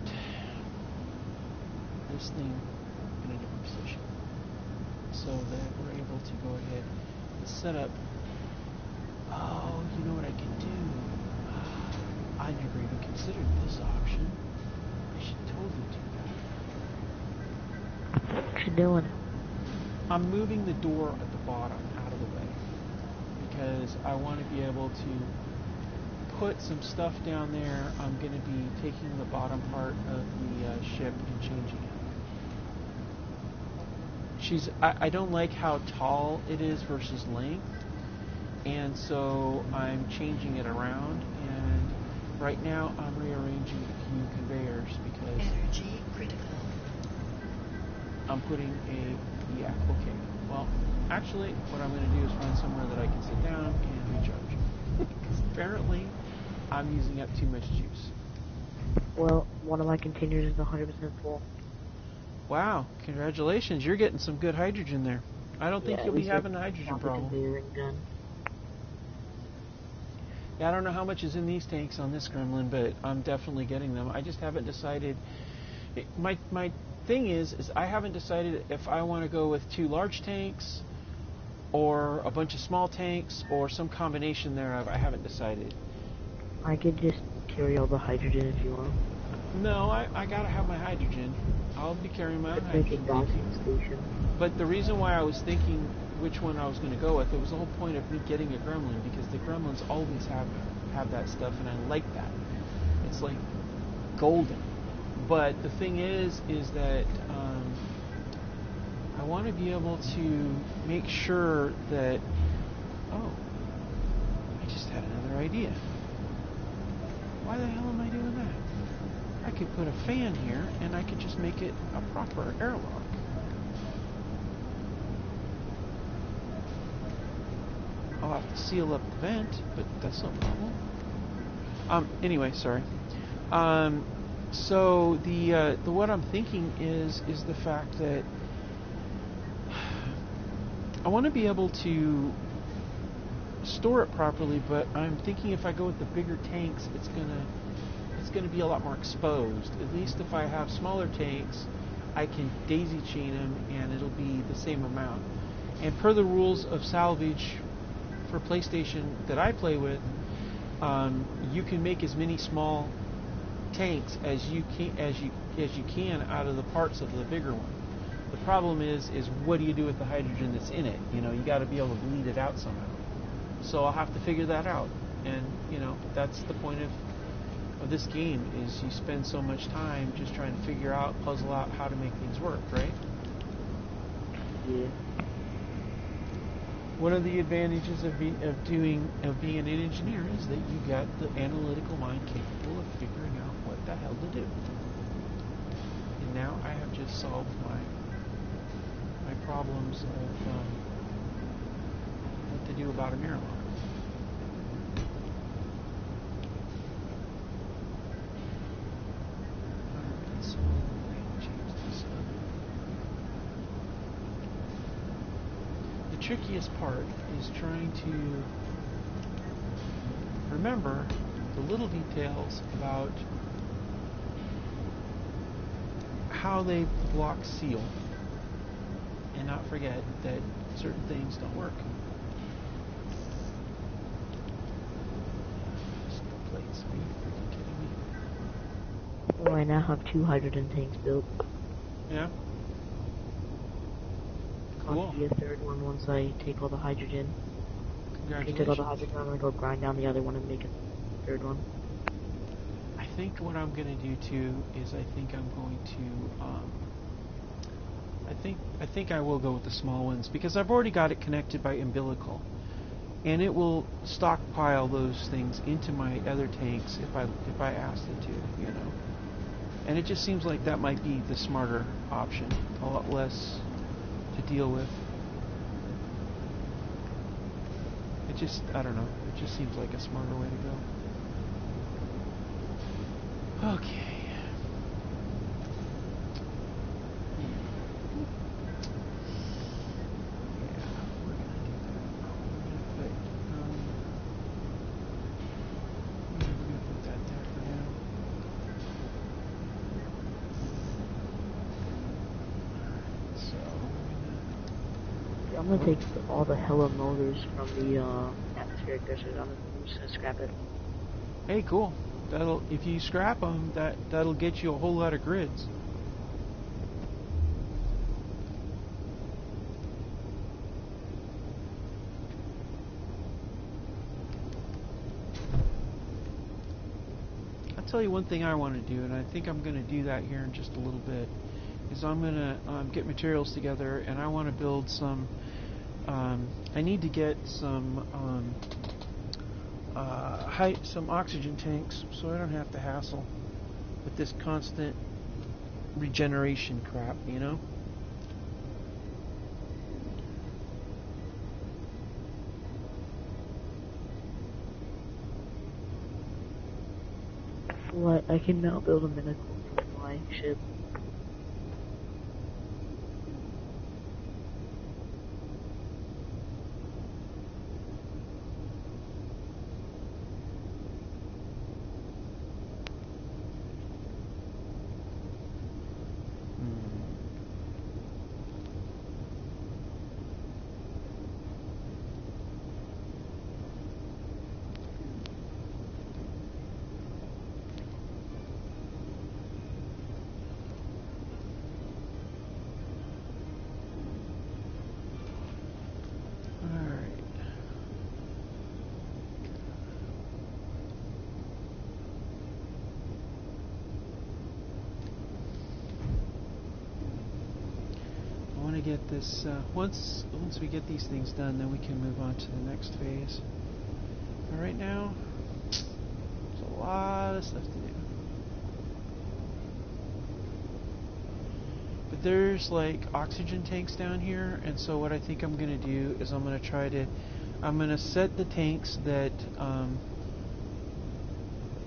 Speaker 1: this thing in a different position so that we're able to go ahead and set up. Oh, you know what I can do? I never even considered this option. I should totally do that.
Speaker 2: What you doing?
Speaker 1: I'm moving the door at the bottom out of the way because I want to be able to put some stuff down there. I'm going to be taking the bottom part of the ship and changing it. I don't like how tall it is versus length, and so I'm changing it around, and right now I'm rearranging a few conveyors because
Speaker 3: Energy critical.
Speaker 1: I'm putting yeah, okay. Well, actually, what I'm going to do is find somewhere that I can sit down and recharge. Because apparently, I'm using up too much juice.
Speaker 2: Well, one of my containers is 100% full.
Speaker 1: Wow, congratulations. You're getting some good hydrogen there. I don't think
Speaker 2: Yeah,
Speaker 1: you'll
Speaker 2: we
Speaker 1: be
Speaker 2: said
Speaker 1: having a hydrogen
Speaker 2: got the
Speaker 1: problem.
Speaker 2: conveying done.
Speaker 1: Yeah, I don't know how much is in these tanks on this gremlin, but I'm definitely getting them. I just haven't decided. My thing is I haven't decided if I want to go with 2 large tanks or a bunch of small tanks or some combination thereof. I haven't decided.
Speaker 2: I could just carry all the hydrogen if you want.
Speaker 1: No, I gotta have my hydrogen. I'll be carrying my own
Speaker 2: Let's make a
Speaker 1: hydrogen. Thank you.
Speaker 2: docking station.
Speaker 1: But the reason why I was thinking which one I was going to go with, it was the whole point of me getting a gremlin, because the gremlins always have that stuff, and I like that. It's like golden. But the thing is that I want to be able to make sure that. Oh, I just had another idea. Why the hell am I doing that? I could put a fan here, and I could just make it a proper airlock. I'll have to seal up the vent, but that's no problem. Anyway, sorry. So the what I'm thinking is the fact that I want to be able to store it properly, but I'm thinking if I go with the bigger tanks, it's gonna be a lot more exposed. At least if I have smaller tanks, I can daisy chain them, and it'll be the same amount. And per the rules of salvage for PlayStation that I play with, you can make as many small tanks as you can out of the parts of the bigger one. The problem is what do you do with the hydrogen that's in it? You got to be able to bleed it out somehow. So I'll have to figure that out. And that's the point of this game, is you spend so much time just trying to puzzle out how to make things work, right?
Speaker 2: Yeah.
Speaker 1: One of the advantages of being an engineer is that you got the analytical mind capable of figuring out what the hell to do. And now I have just solved my problems of what to do about a mirror lock. Alright, so let me change this up. The trickiest part is trying to remember the little details about how they block seal, and not forget that certain things don't work. Steel plates, are you freaking kidding me?
Speaker 2: Well, I now have 2 hydrogen tanks built.
Speaker 1: Yeah?
Speaker 2: I'll
Speaker 1: Cool.
Speaker 2: be a third one once I take all the hydrogen. If I take all the
Speaker 1: Congratulations.
Speaker 2: hydrogen, I'm gonna go grind down the other one and make a third one.
Speaker 1: I think what I'm going to do too is I think I'm going to I think I will go with the small ones, because I've already got it connected by umbilical, and it will stockpile those things into my other tanks if I asked it to, And it just seems like that might be the smarter option, a lot less to deal with. I don't know. It just seems like a smarter way to go. Okay.
Speaker 2: I'm gonna take all the Hella motors from the atmospheric desert. I'm just gonna scrap it.
Speaker 1: Hey, cool. If you scrap them, that'll get you a whole lot of grids. I'll tell you one thing I want to do, and I think I'm going to do that here in just a little bit, is I'm going to get materials together, and I want to build some. I need to get some oxygen tanks, so I don't have to hassle with this constant regeneration crap,
Speaker 2: What? I can now build a medical supply ship. Get this once we get these things done, then we can move on to the next phase. But right now, there's a lot of stuff to do. But there's like oxygen tanks down here, and so what I think I'm going to do is I'm going to try to
Speaker 1: I'm gonna set the tanks that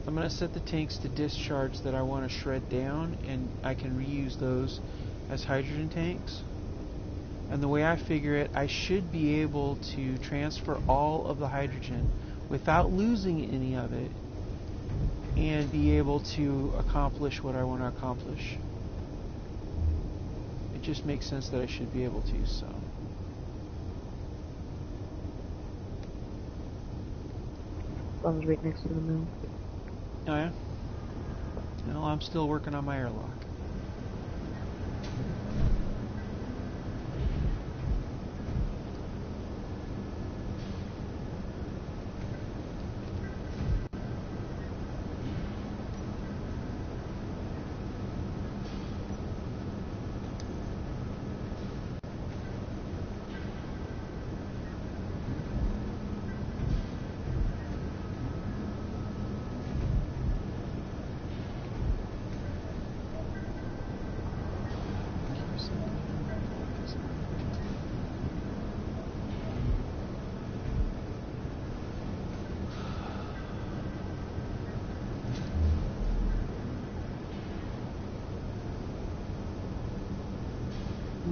Speaker 1: to discharge that I want to shred down, and I can reuse those as hydrogen tanks. And the way I figure it, I should be able to transfer all of the hydrogen without losing any of it, and be able to accomplish what I want to accomplish. It just makes sense that I should be able to, so.
Speaker 2: Bomb's right next to the mill.
Speaker 1: Oh yeah? Well, I'm still working on my airlock.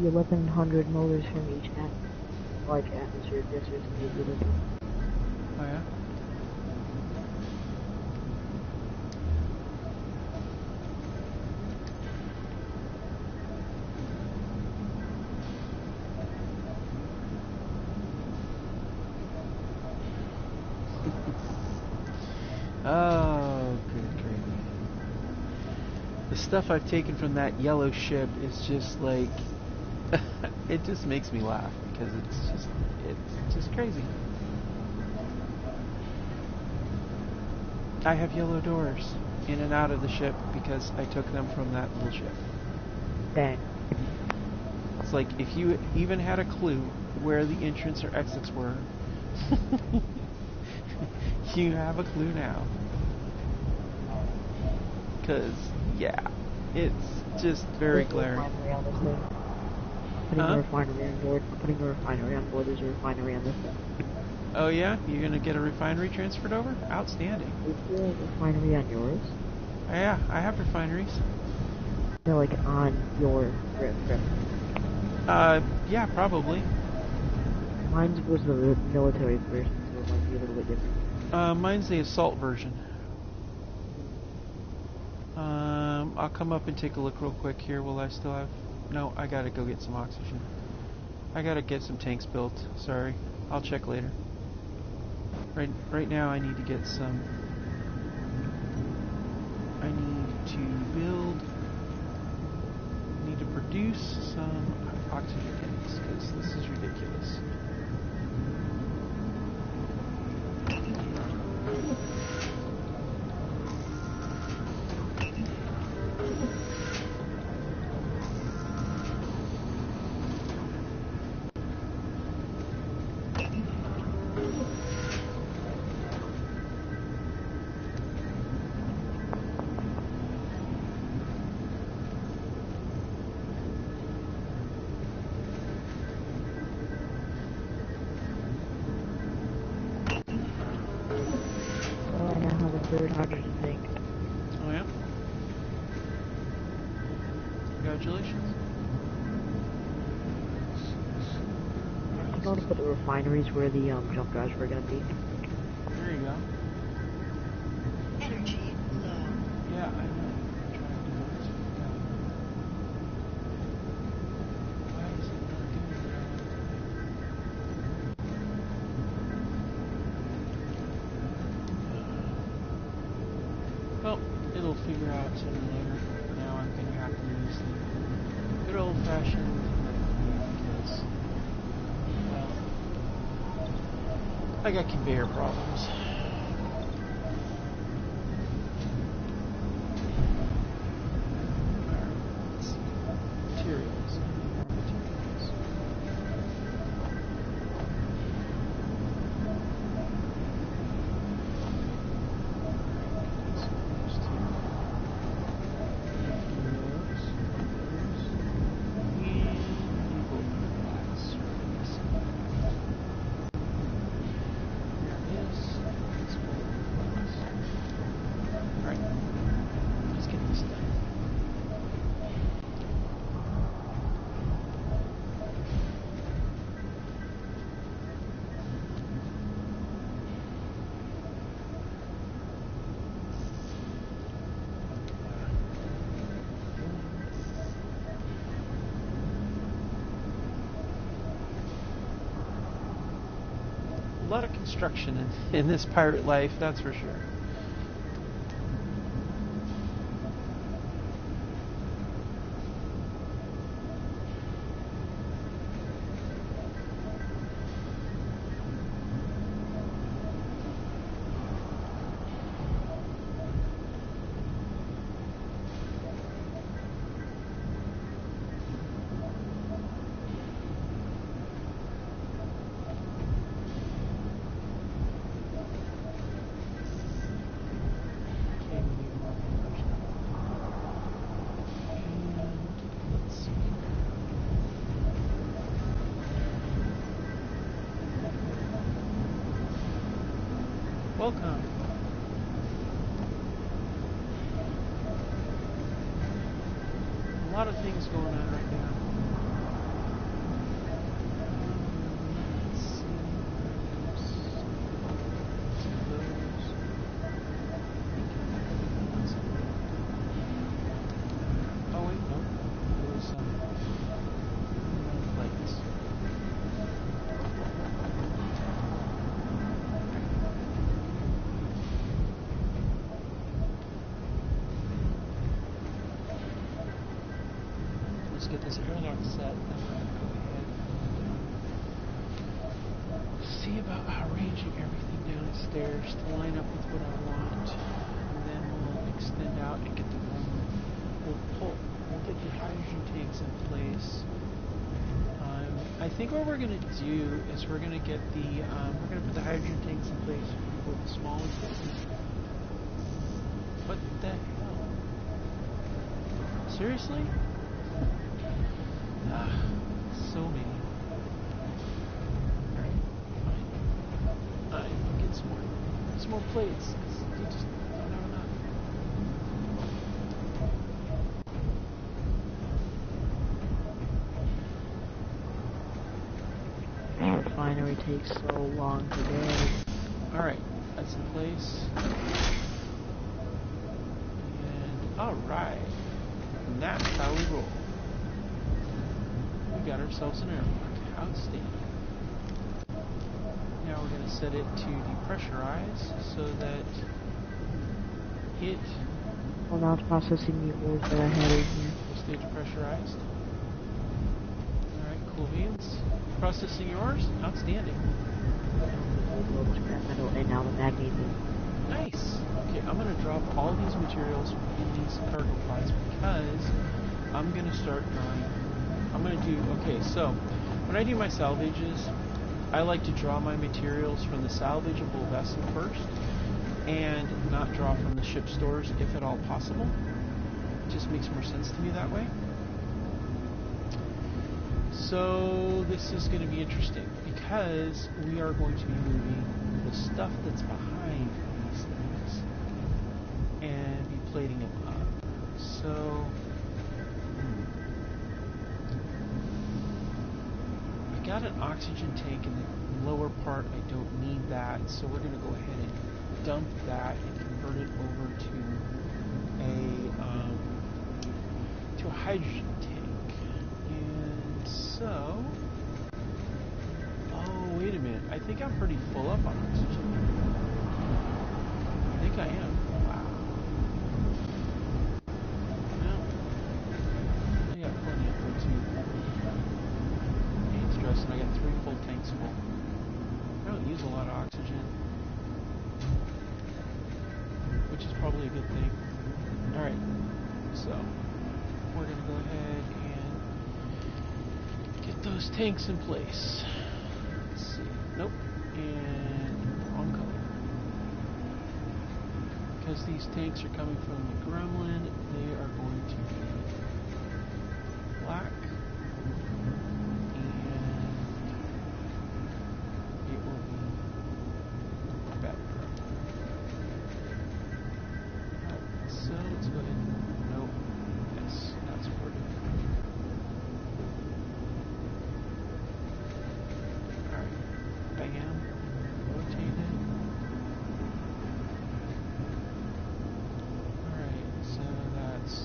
Speaker 2: The 1100 motors from each large atmosphere district can be delivered.
Speaker 1: Oh yeah? Oh, good gravy. The stuff I've taken from that yellow ship is just like, it just makes me laugh because it's just crazy. I have yellow doors in and out of the ship because I took them from that little ship.
Speaker 2: Dang.
Speaker 1: It's like if you even had a clue where the entrance or exits were, you have a clue now. Because, yeah, it's just very glaring.
Speaker 2: Putting a refinery on board. Putting a refinery on board. There's a refinery on this side.
Speaker 1: Oh yeah? You're gonna get a refinery transferred over? Outstanding.
Speaker 2: Is there a refinery on yours?
Speaker 1: Yeah, I have refineries.
Speaker 2: No, like on your trip.
Speaker 1: Yeah, probably.
Speaker 2: Mine was the military version, so it might be a little bit different.
Speaker 1: Mine's the assault version. I'll come up and take a look real quick here. Will I still have... No, I gotta go get some oxygen. I gotta get some tanks built. Sorry. I'll check later. Right now I need to get some... I need to build... I need to produce some oxygen tanks, because this is ridiculous.
Speaker 2: Third hydrogen tank.
Speaker 1: Oh yeah? Congratulations.
Speaker 2: I'm going to put the refineries where the jump drives were going to be.
Speaker 1: There you go.
Speaker 3: Energy low.
Speaker 1: Yeah, I know. I'm trying to do this. Why is it not doing that? Well, it'll figure out sooner or later. Now I'm going to have to use the good old-fashioned because, well, I got conveyor problems. Let's see. Materials. More materials. A lot of construction in this pirate life, that's for sure. Welcome. A lot of things going on right now. Let's see. Oh wait, no. There was some lights. Let's get this airlock set, then we're going to go ahead and see about arranging everything downstairs to line up with what I want. And then we'll extend out and get the we'll get the hydrogen tanks in place. I think what we're going to do is we're going to get the we're going to put the hydrogen tanks in place for the smallest ones. What the hell? Seriously? So many. Alright, fine. I'll get some more plates. You just don't have enough.
Speaker 2: The refinery takes so long to build.
Speaker 1: Alright, that's in place. And alright. And that's how we roll. We got ourselves an airlock. Outstanding. Now we're going to set it to depressurize so that it
Speaker 2: Well, now it's processing the ores that I had in here.
Speaker 1: will stay depressurized. Alright, cool beans. Processing yours? Outstanding.
Speaker 2: Scrap metal and now the magnesium.
Speaker 1: Nice. Okay, I'm going to drop all these materials in these cargo pods because I'm going to start drawing. I'm going to do, okay, so when I do my salvages, I like to draw my materials from the salvageable vessel first and not draw from the ship stores if at all possible. It just makes more sense to me that way. So this is going to be interesting because we are going to be moving the stuff that's behind these things and be plating it up. So I got an oxygen tank in the lower part. I don't need that, so we're going to go ahead and dump that and convert it over to a hydrogen tank. And so, oh wait a minute, I think I'm pretty full up on oxygen. I think I am. Wow. Well, I got plenty of food too. AIDS dress, and I got 3 full tanks full. I don't use a lot of oxygen, which is probably a good thing. Alright, so we're going to go ahead and get those tanks in place. Let's see. Nope. And wrong color. Because these tanks are coming from the Gremlin, they are going to be black. And it will be better. Alright, so let's go ahead and nope. Yes, that's what we're doing. Alright, bam, rotated. Alright, so that's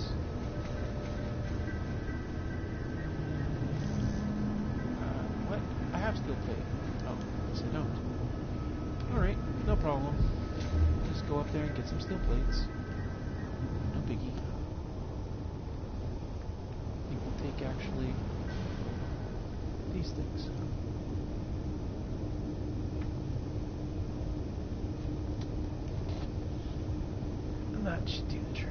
Speaker 1: problem. Just go up there and get some steel plates. No biggie. You can take actually these things. And that should do the trick.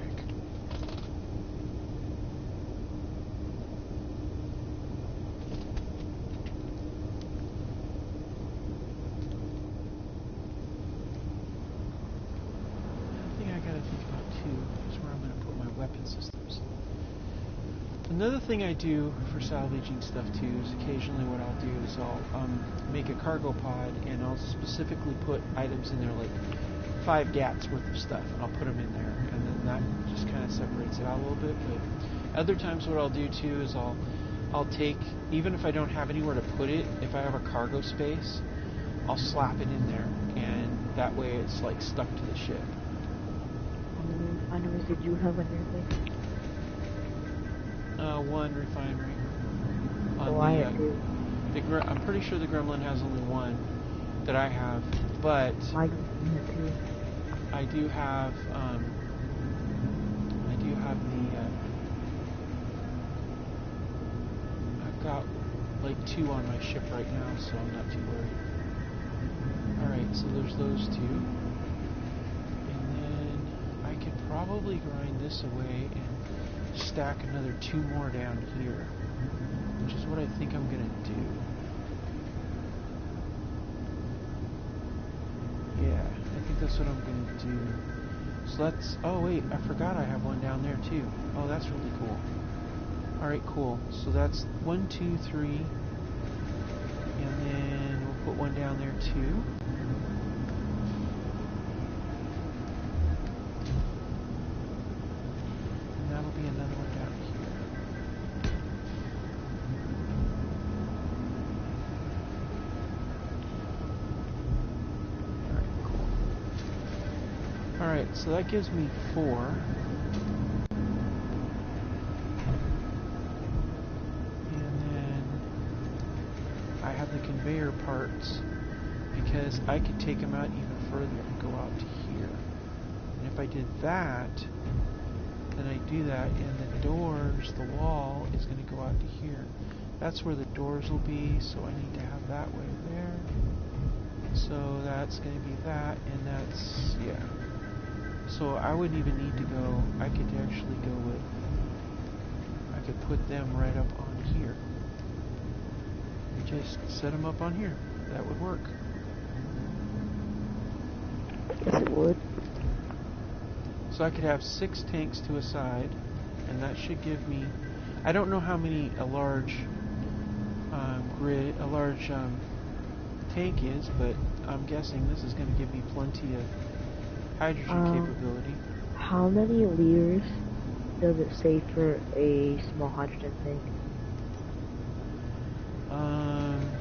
Speaker 1: Another thing I do for salvaging stuff too is occasionally what I'll do is I'll make a cargo pod and I'll specifically put items in there like 5 GATs worth of stuff and I'll put them in there and then that just kind of separates it out a little bit. But other times what I'll do too is I'll take, even if I don't have anywhere to put it, if I have a cargo space, I'll slap it in there and that way it's like stuck to the ship.
Speaker 2: I noticed, did you have anything?
Speaker 1: One refinery. I'm pretty sure the Gremlin has only one that I have, but I do have I've got like 2 on my ship right now, so I'm not too worried. Alright, so there's those 2. And then I could probably grind this away and stack another 2 more down here, which is what I think I'm gonna do. Yeah, I think that's what I'm gonna do. So let's, oh wait, I forgot I have one down there too. Oh, that's really cool. Alright, cool. So that's 1, 2, 3, and then we'll put one down there too. Another one down here. Alright, cool. Alright, so that gives me 4. And then I have the conveyor parts because I could take them out even further and go out to here. And if I did that, then I do that, and the doors, the wall, is going to go out to here. That's where the doors will be, so I need to have that way there. So that's going to be that, and that's, yeah. So I wouldn't even need to go, I could actually go with, I could put them right up on here. And just set them up on here. That would work.
Speaker 2: Yes, it would.
Speaker 1: So I could have 6 tanks to a side, and that should give me, I don't know how many a large tank is, but I'm guessing this is going to give me plenty of hydrogen capability.
Speaker 2: How many liters does it say for a small hydrogen tank?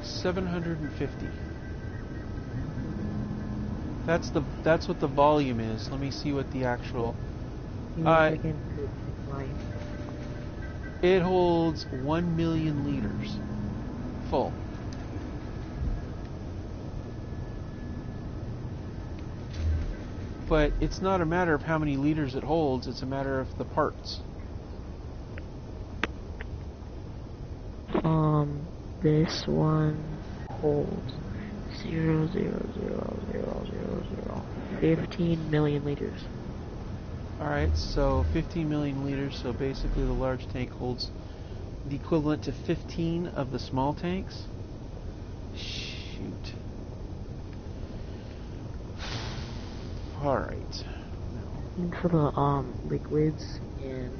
Speaker 1: 750. That's what the volume is. Let me see what the actual. It holds 1 million liters full. But it's not a matter of how many liters it holds, it's a matter of the parts.
Speaker 2: This one holds 15 million liters.
Speaker 1: Alright, so 15 million liters, so basically the large tank holds the equivalent to 15 of the small tanks. Shoot. Alright.
Speaker 2: And for the liquids and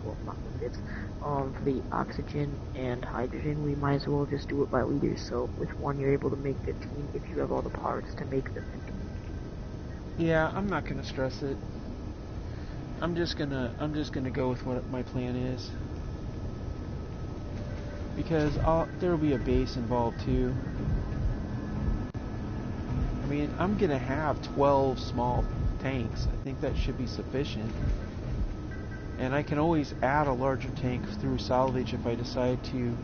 Speaker 2: well, not liquids, for the oxygen and hydrogen, we might as well just do it by liters. So with one, you're able to make 15 if you have all the parts to make the 15.
Speaker 1: Yeah, I'm not gonna stress it. I'm just gonna go with what my plan is, because there will be a base involved too. I mean, I'm gonna have 12 small tanks. I think that should be sufficient. And I can always add a larger tank through salvage if I decide to.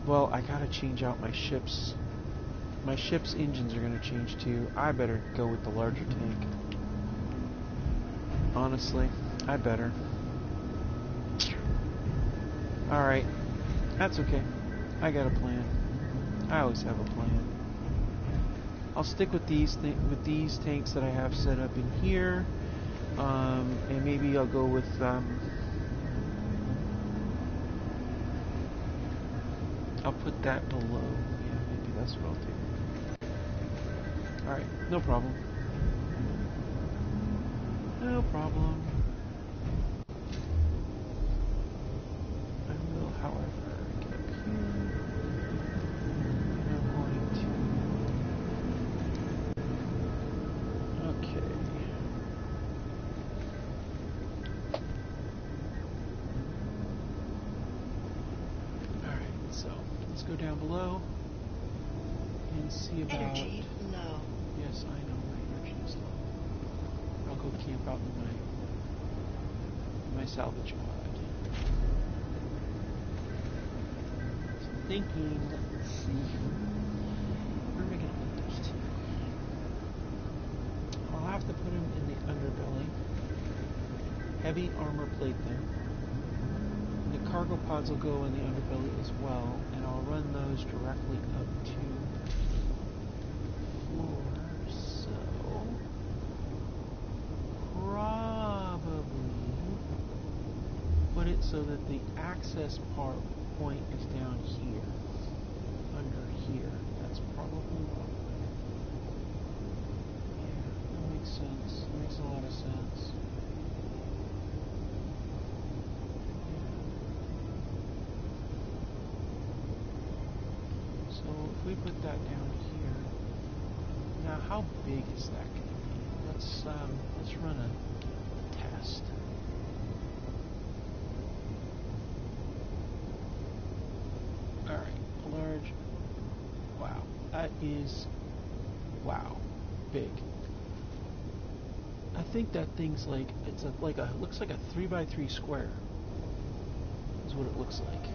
Speaker 1: Well, I gotta change out my ship's My ship's engines are going to change too. I better go with the larger tank. Honestly, I better. Alright, that's okay. I got a plan. I always have a plan. I'll stick with these tanks that I have set up in here. And maybe I'll go with I'll put that below. Yeah, maybe that's what I'll do. Alright, no problem. No problem. I will, however, get up here. And I'm going to... Okay. Alright, so let's go down below and see about...
Speaker 3: Energy low.
Speaker 1: Yes, I know my energy is low. I'll go camp out in my salvage pod. So thinking, let's see, where am I going to put those two? I'll have to put them in the underbelly. Heavy armor plate them. The cargo pods will go in the underbelly as well, and I'll run those directly up to floor. So probably put it so that the access point is down here, under here. That's probably wrong. Yeah, that makes sense. That makes a lot of sense. So if we put that down here, now how big is that going to be? Let's run a test. All right, large. Wow, that is big. I think that thing's like looks like a 3x3 square. Is what it looks like.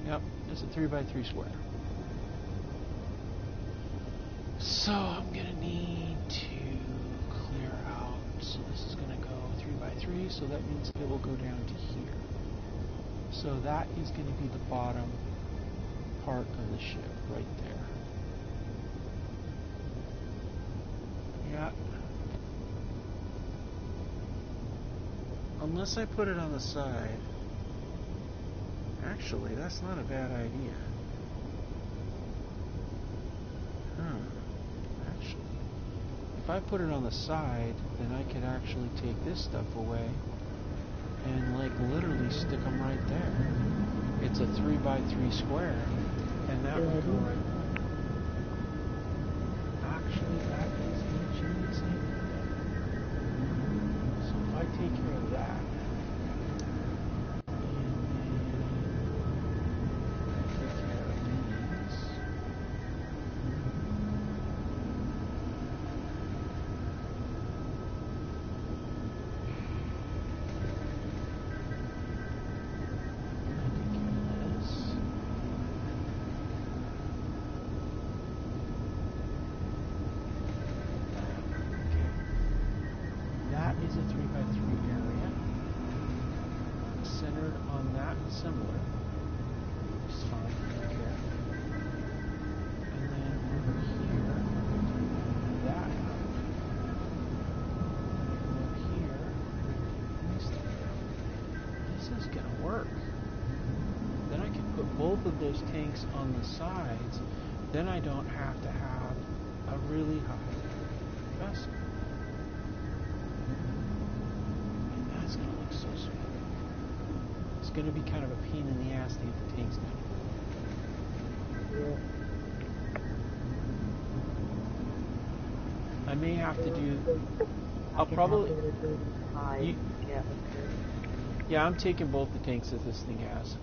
Speaker 1: Yep, it's a 3x3 square. So I'm gonna need to clear out. So this is gonna go 3x3, so that means it will go down to here. So that is going to be the bottom part of the ship, right there. Yeah. Unless I put it on the side. Actually, that's not a bad idea. Actually, if I put it on the side, then I could actually take this stuff away and like literally stick them right there. It's a 3x3 square, and that would go right there. Actually, that is a genius idea. So if I take care of that, and then take care of these, is a 3x3 area centered on that assembler, which is fine, I don't care. And then over here, that over here, this is gonna work. Then I can put both of those tanks on the sides. Then I don't have to have a really high vessel. It's going to look so sweet. It's going to be kind of a pain in the ass to get the tanks down.
Speaker 2: Yeah.
Speaker 1: I may have to do... I'll probably... Yeah, I'm taking both the tanks that this thing has.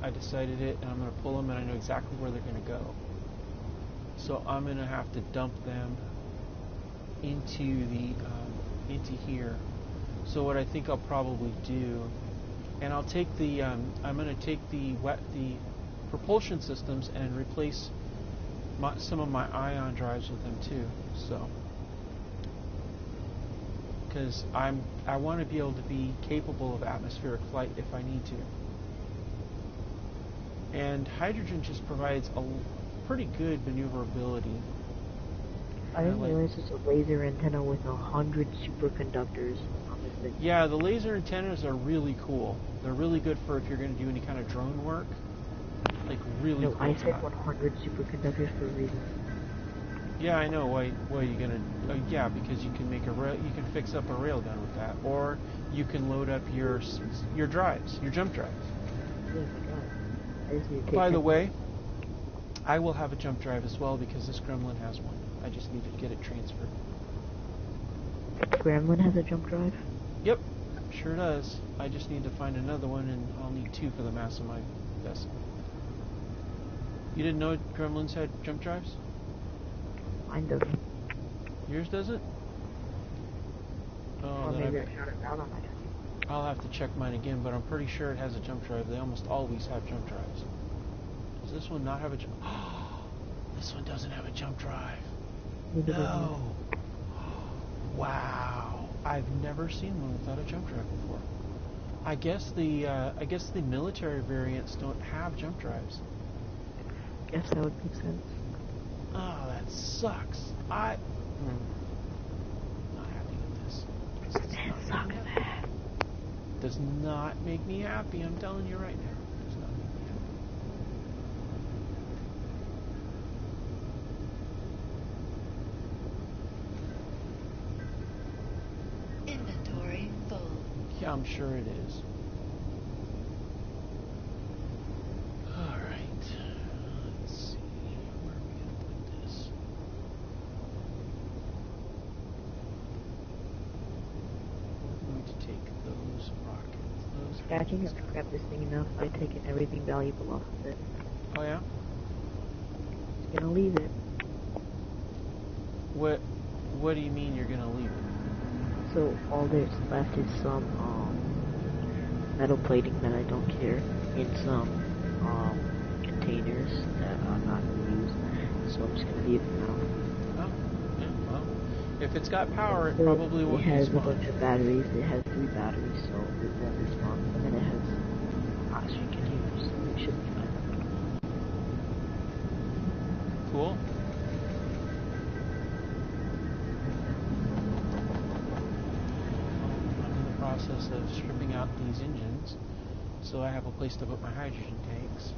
Speaker 1: I decided it, and I'm going to pull them, and I know exactly where they're going to go. So I'm going to have to dump them into the into here. So what I think I'll probably do, and I'll take the, I'm going to take the propulsion systems and replace some of my ion drives with them too. So, because I want to be able to be capable of atmospheric flight if I need to. And hydrogen just provides a pretty good maneuverability.
Speaker 2: I didn't realize it's a laser antenna with 100 superconductors on this thing.
Speaker 1: Yeah, the laser antennas are really cool. They're really good for if you're going to do any kind of drone work. Like really
Speaker 2: No,
Speaker 1: cool.
Speaker 2: I said 100 superconductors for a reason.
Speaker 1: Yeah, I know. Why are you gonna? Yeah, because you can make a you can fix up a railgun with that, or you can load up your drives, your jump drives.
Speaker 2: Yeah, my God. I just need to take
Speaker 1: By the way, I will have a jump drive as well because this Gremlin has one. I just need to get it transferred.
Speaker 2: Gremlin has a jump drive?
Speaker 1: Yep, sure does. I just need to find another one, and I'll need 2 for the mass of my vessel. You didn't know Gremlins had jump drives?
Speaker 2: Mine doesn't.
Speaker 1: Yours doesn't? Oh,
Speaker 2: Or
Speaker 1: then
Speaker 2: maybe I shot it out on my time.
Speaker 1: I'll have to check mine again, but I'm pretty sure it has a jump drive. They almost always have jump drives. Does this one not have a jump? Oh, this one doesn't have a jump drive. No. Wow. I've never seen one without a jump drive before. I guess the military variants don't have jump drives.
Speaker 2: Guess that would make sense.
Speaker 1: Oh, that sucks. Not happy with this. Does not make me happy. I'm telling you right now. Does not make me happy.
Speaker 3: Inventory full.
Speaker 1: Yeah, I'm sure it is. Alright. Let's see. Where are we going to put this? We're going to take those rockets.
Speaker 2: Scratching has scrapped this thing enough by taking everything valuable off of it.
Speaker 1: Oh, yeah?
Speaker 2: It's gonna leave it.
Speaker 1: What do you mean you're going to leave it?
Speaker 2: So all there's left is some metal plating that I don't care in some containers that I'm not gonna use. So I'm just gonna leave it now.
Speaker 1: Oh, yeah, well, if it's got power, it probably won't
Speaker 2: It has a
Speaker 1: respawn.
Speaker 2: bunch of batteries. It has 3 batteries, so it won't respawn. And then it has oxygen containers, so it should be fine.
Speaker 1: Cool. I'm in the process of stripping out these engines, so I have a place to put my hydrogen tanks.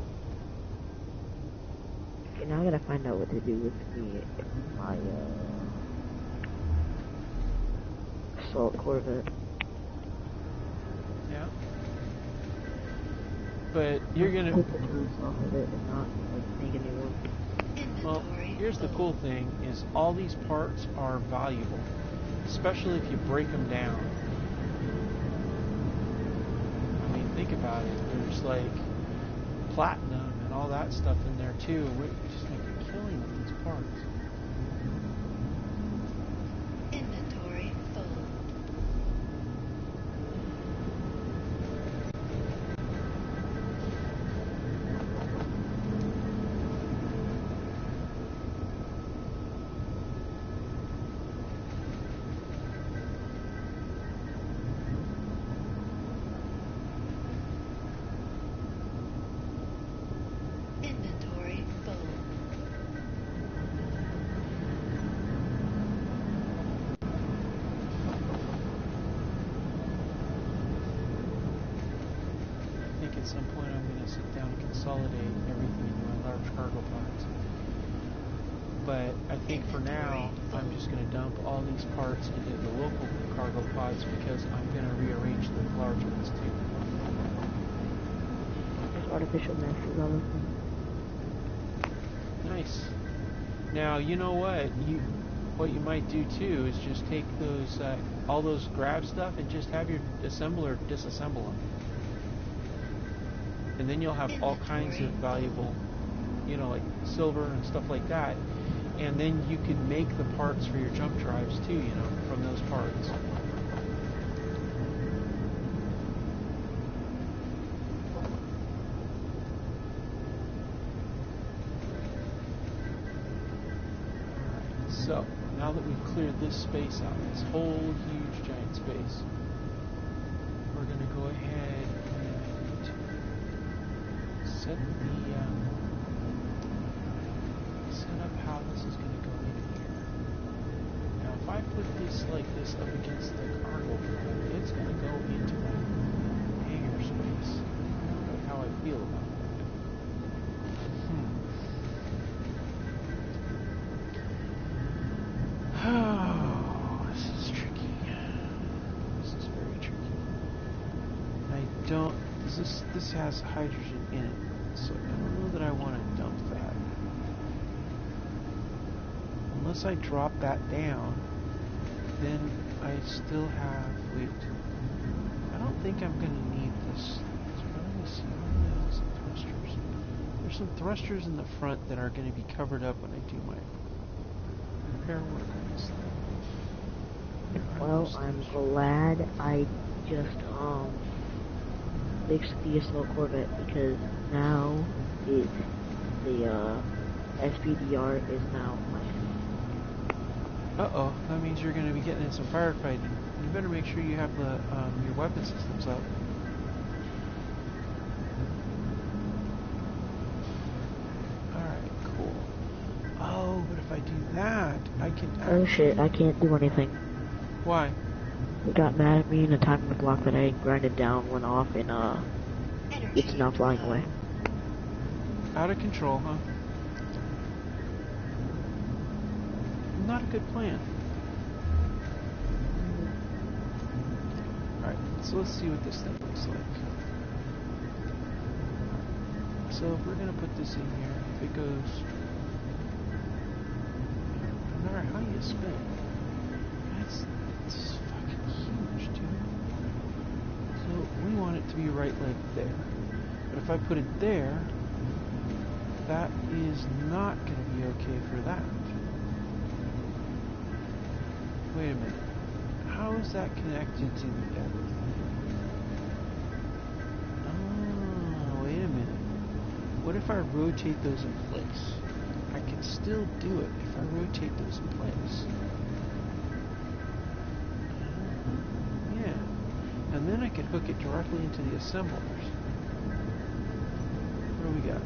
Speaker 2: Okay, now I gotta find out what to do with my assault corvette.
Speaker 1: Yeah. But you're gonna.
Speaker 2: Take the tools off of it and not like make a new one.
Speaker 1: Well, here's the cool thing: is all these parts are valuable, especially if you break them down. I mean, think about it. There's like platinum and all that stuff in there too. We're just like killing with these parts.
Speaker 3: Inventory full. Inventory full.
Speaker 1: I think at some point I'm going to sit down and consolidate everything into my large cargo pods. But I think for now, I'm just going to dump all these parts into the local cargo pods because I'm going to rearrange the large ones too.
Speaker 2: There's artificial meshes on this thing.
Speaker 1: Nice. Now, you know what you might do too is just take those, all those grab stuff and just have your assembler disassemble them. And then you'll have all kinds of valuable, like silver and stuff like that. And then you could make the parts for your jump drives too, from those parts. So, now that we've cleared this space out, this whole huge giant space, we're going to go ahead and set up how this is going to go in here. Now, if I put this like this up against the cargo hold, it's going to go into that hangar space. That's how I feel about that. Oh, this is tricky. This is very tricky. I don't. This has hydrogen in it, so I don't know that I want to dump that. Unless I drop that down, then I still have. Wait. I don't think I'm going to need this. Let me see. What the hell is some thrusters? There's some thrusters in the front that are going to be covered up when I do my repair work on this thing.
Speaker 2: Well, I'm glad I just fixed the assault corvette, because now the SPDR is now mine.
Speaker 1: Uh-oh, that means you're going to be getting in some firefighting. You better make sure you have the your weapon systems up. Alright, cool. Oh, but if I do that, I can
Speaker 2: Oh shit, I can't do anything.
Speaker 1: Why?
Speaker 2: It got mad at me, and the timing block that I grinded down went off, and it's now flying away.
Speaker 1: Out of control, huh? Not a good plan. Alright, so let's see what this thing looks like. So if we're going to put this in here, if it goes, no matter how you spin it, it's fucking huge, dude. So we want it to be right like there. But if I put it there, that is not going to be okay for that. Wait a minute. How is that connected to the other thing? Oh, wait a minute. What if I rotate those in place? I can still do it if I rotate those in place. Yeah. And then I could hook it directly into the assemblers. What do we got?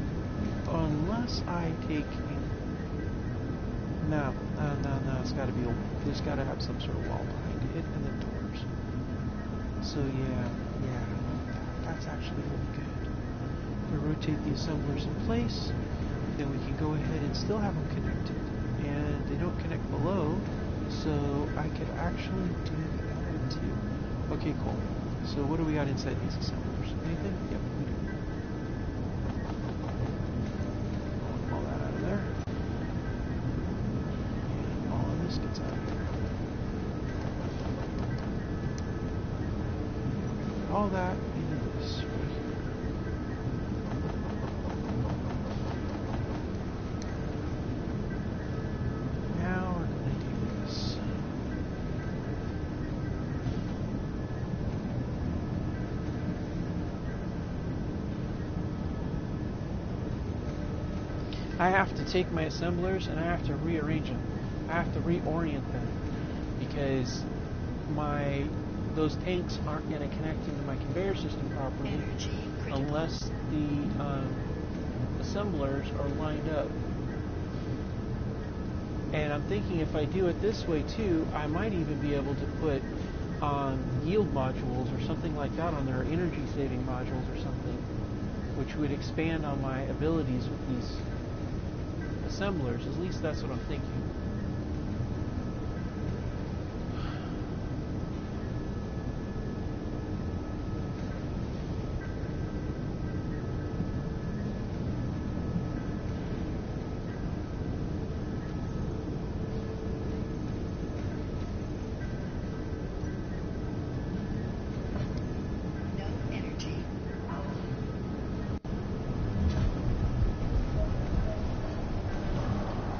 Speaker 1: Unless I take... No, it's got to be there's got to have some sort of wall behind it, and the doors. So yeah, that's actually really good. If we rotate the assemblers in place, then we can go ahead and still have them connected, and they don't connect below, so I could actually do that too. Okay, cool. So what do we got inside these assemblers? Anything? Yep, we do. All that out of there. Gets out of there. All that into this right here. Now we're going to do this. I have to take my assemblers and I have to rearrange them. I have to reorient them because those tanks aren't going to connect into my conveyor system properly unless the assemblers are lined up. And I'm thinking if I do it this way too, I might even be able to put yield modules or something like that on there, energy saving modules or something, which would expand on my abilities with these assemblers. At least that's what I'm thinking.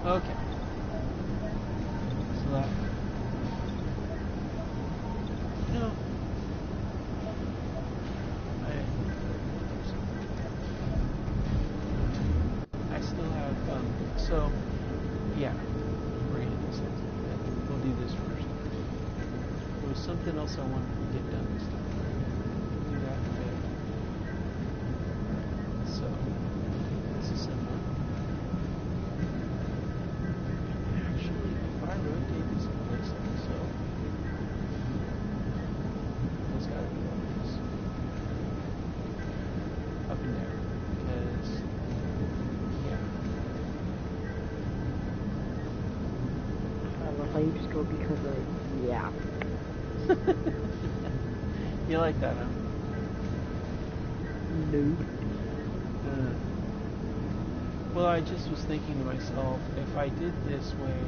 Speaker 1: Okay. So that... No. I still have, so, yeah. We're gonna do this. So when we get done this time, do that in a bit. So let's assemble. Actually, if I rotate this in place also, those gotta be like this. Up in there. Because, yeah.
Speaker 2: I love how you just go because of, yeah.
Speaker 1: You like that, huh?
Speaker 2: No.
Speaker 1: Well, I just was thinking to myself, if I did this way,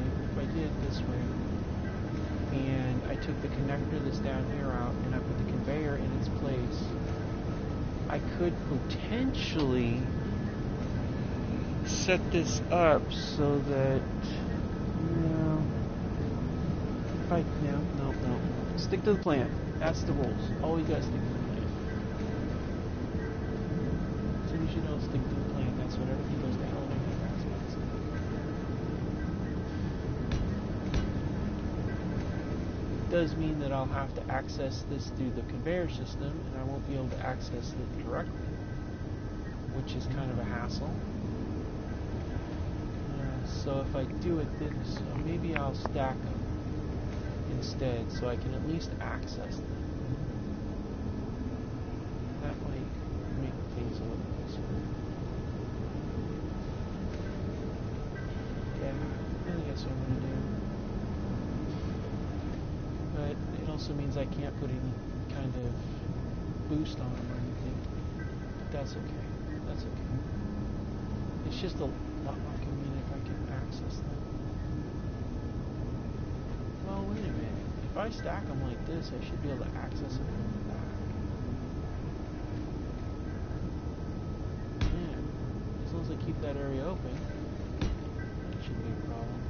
Speaker 1: and I took the connector that's down here out, and I put the conveyor in its place, I could potentially set this up so that, if I, no. Stick to the plan. That's the rules. Always gotta stick to the plan. As soon as you don't stick to the plan, that's when everything goes to hell in a handbasket. It does mean that I'll have to access this through the conveyor system, and I won't be able to access it directly, which is kind of a hassle. So if I do it this, maybe I'll stack them instead, so I can at least access them. That might make things a little easier. Yeah, I think that's what I'm going to do. But it also means I can't put any kind of boost on them or anything. But that's okay. That's okay. It's just a lot more convenient if I can access them. Well, wait a minute. If I stack them like this, I should be able to access them from the back. Yeah. As long as I keep that area open, that shouldn't be a problem.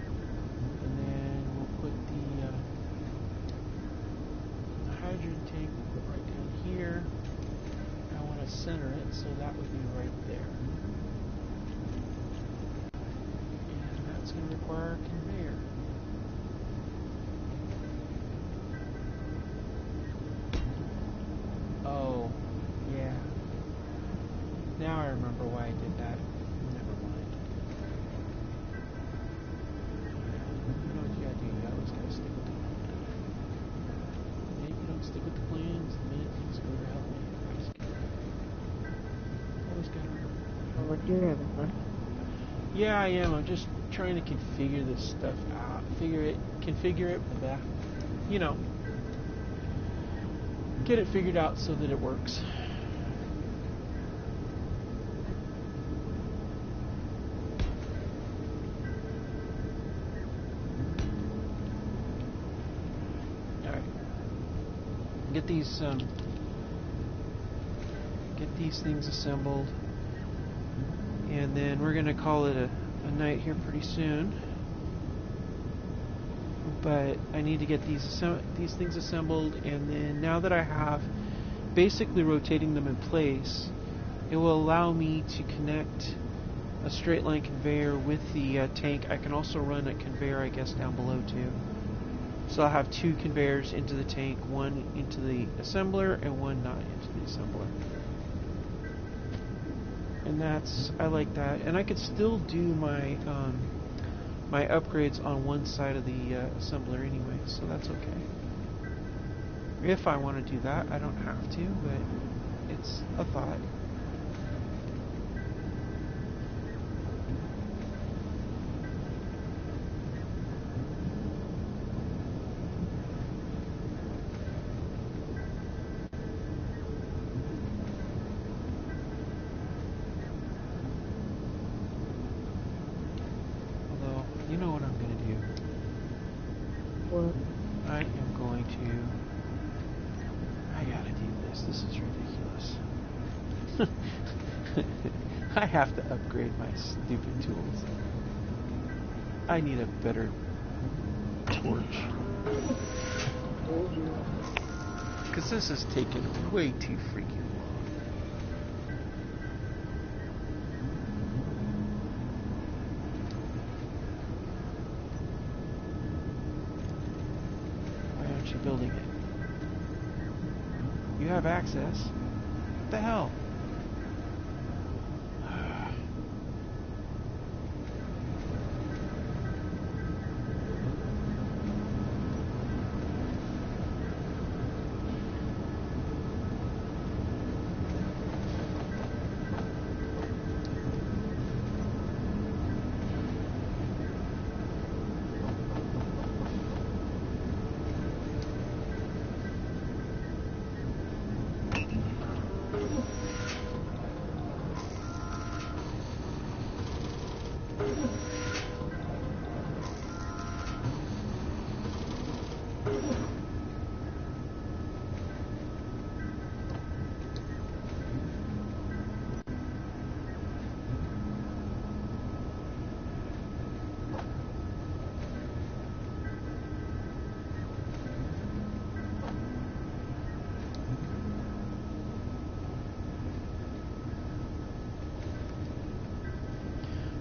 Speaker 1: And then we'll put the hydrogen tank, we'll put right down here. I want to center it, so that would be right there. And that's going to require a conveyor. Oh, yeah. Now I remember why I did that. Never mind. You know what you gotta do? You always gotta stick with the plan. The minute you don't stick with the plans, the minute things go to hell in a handbasket. Always gotta remember.
Speaker 2: Well, like you're having fun.
Speaker 1: Yeah, I am. I'm just trying to configure this stuff out. Configure it, blah, you know. Get it figured out so that it works. Alright. Get these things assembled. And then we're gonna call it a night here pretty soon. But I need to get these things assembled, and then now that I have basically rotating them in place, it will allow me to connect a straight line conveyor with the tank. I can also run a conveyor, I guess, down below too. So I'll have two conveyors into the tank, one into the assembler and one not into the assembler. And I like that. And I could still do my my upgrades on one side of the assembler anyway, so that's okay. If I want to do that, I don't have to, but it's a thought. You know what I'm going to do?
Speaker 2: What?
Speaker 1: I am going to... I gotta do this. This is ridiculous. I have to upgrade my stupid tools. I need a better torch. Because this is taking way too freaking long. Building it. You have access. What the hell?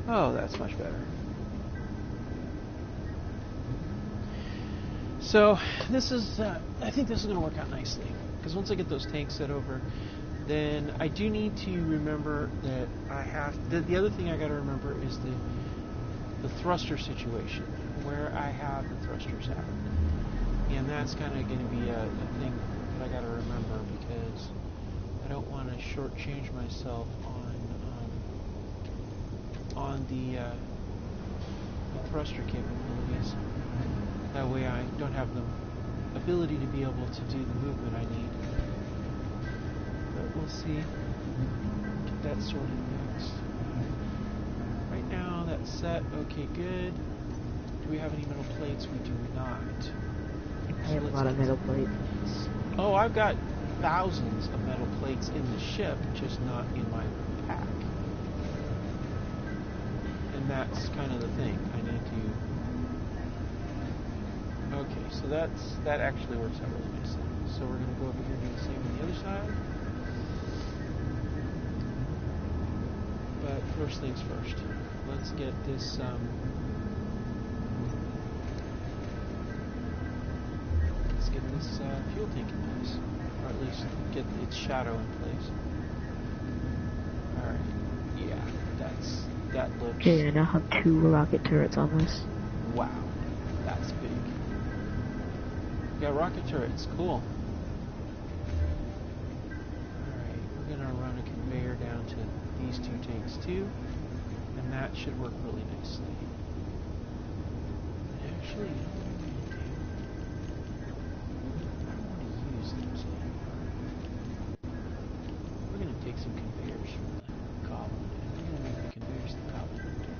Speaker 1: Oh, that's much better. So this is, I think this is going to work out nicely, because once I get those tanks set over, then I do need to remember that I have, the other thing I got to remember is the thruster situation, where I have the thrusters at. And that's kind of going to be a thing that I got to remember, because I don't want to shortchange myself on the thruster capabilities. That way I don't have the ability to be able to do the movement I need. But we'll see. Get that sorted next. Right now that's set. Okay, good. Do we have any metal plates? We do not.
Speaker 2: I have a lot of metal plates.
Speaker 1: Oh, I've got thousands of metal plates in the ship, just not in my pack. And that's kind of the thing. I need to... Okay, so that actually works out really nicely. So we're going to go over here and do the same on the other side. But first things first. Let's get this... let's get this fuel tank in place. Or at least get its shadow in place. Alright. Yeah, that looks...
Speaker 2: Okay, I now have 2 rocket turrets on this.
Speaker 1: Wow, that's big. We got rocket turrets, cool. Alright, we're gonna run a conveyor down to these 2 tanks too, and that should work really nicely. And actually, you know what I'm gonna do? I don't want to use those anymore. We're gonna take some conveyors from the goblin, and we're gonna make the conveyors the goblin would do.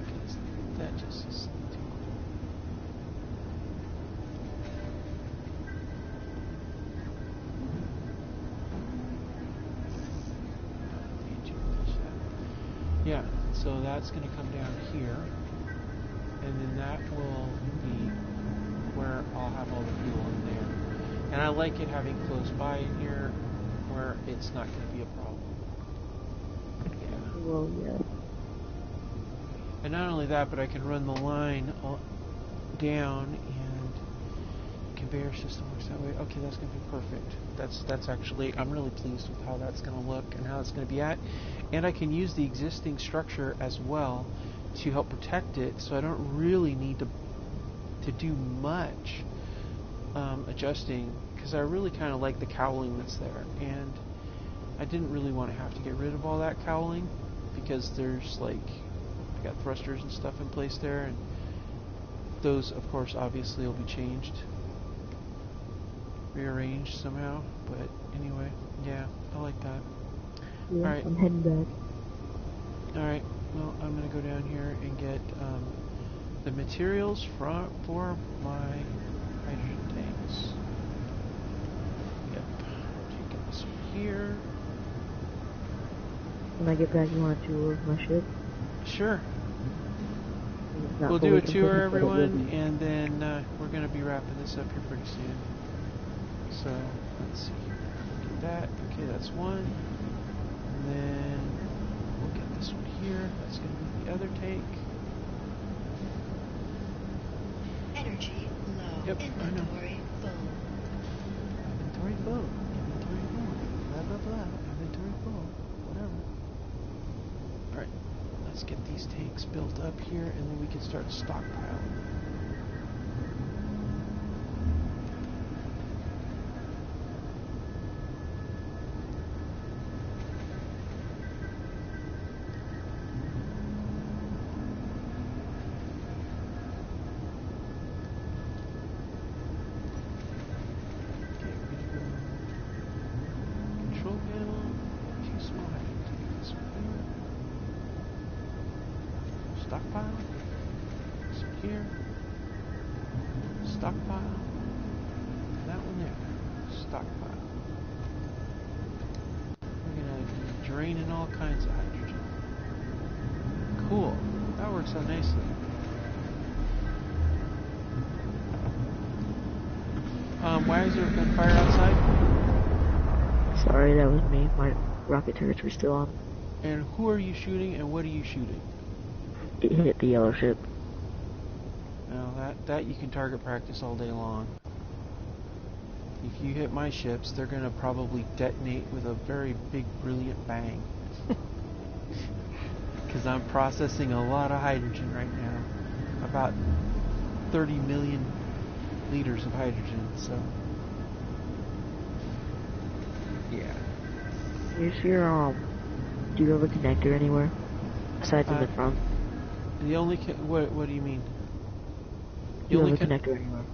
Speaker 1: Because that just is too cool. Yeah, so that's going to come down here, and then that will be where I'll have all the fuel in there. And I like it having close by in here, where it's not going to be a problem. Yeah.
Speaker 2: Well, yeah.
Speaker 1: And not only that, but I can run the line down, and conveyor system works that way. Okay, that's going to be perfect. That's actually, I'm really pleased with how that's going to look and how it's going to be at. And I can use the existing structure as well to help protect it, so I don't really need to do much adjusting, because I really kind of like the cowling that's there, and I didn't really want to have to get rid of all that cowling, because there's like, I got thrusters and stuff in place there, and those of course obviously will be changed, rearranged somehow. But anyway, yeah, I like that.
Speaker 2: Yeah,
Speaker 1: Alright.
Speaker 2: I'm heading back.
Speaker 1: Alright, well, I'm going to go down here and get the materials for my hydrogen tanks. Yep. Taking this one here.
Speaker 2: When I get back, you want a tour of my ship?
Speaker 1: Sure.
Speaker 2: It's not
Speaker 1: We'll do
Speaker 2: fully
Speaker 1: a tour,
Speaker 2: complete, but it will
Speaker 1: everyone,
Speaker 2: be.
Speaker 1: and then we're going to be wrapping this up here pretty soon. So, let's see. Look at that. Okay, that's one. And then we'll get this one here. That's going to be the other tank.
Speaker 3: Energy low.
Speaker 1: Yep, I know.
Speaker 3: Inventory full.
Speaker 1: Inventory full. Inventory full. Blah blah blah. Inventory full. Whatever. Alright. Let's get these tanks built up here and then we can start stockpiling. Control panel, two small hydrogens. Stockpile, some here, stockpile, that one there, stockpile. We're gonna be draining all kinds of hydrogen. Cool, that works out nicely. Why is there a gunfire outside?
Speaker 2: Sorry, that was me. My rocket turrets were still on.
Speaker 1: And who are you shooting and what are you shooting?
Speaker 2: It hit the yellow ship.
Speaker 1: Well, that you can target practice all day long. If you hit my ships, they're going to probably detonate with a very big, brilliant bang. Because I'm processing a lot of hydrogen right now. About 30 million liters of hydrogen, so... Yeah.
Speaker 2: Here's your, do you have a connector anywhere? Besides in the front?
Speaker 1: The only, what do you mean?
Speaker 2: Do you have a connector anywhere?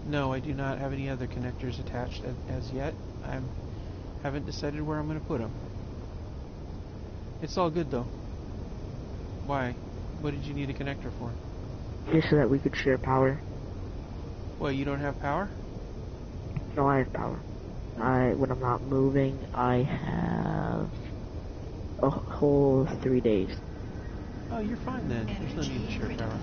Speaker 1: No, I do not have any other connectors attached as yet. I haven't decided where I'm going to put them. It's all good though. Why? What did you need a connector for?
Speaker 2: Just so that we could share power.
Speaker 1: Well, you don't have power?
Speaker 2: No, I have power. When I'm not moving, I have a whole 3 days.
Speaker 1: Oh, you're fine then. There's no need to share power.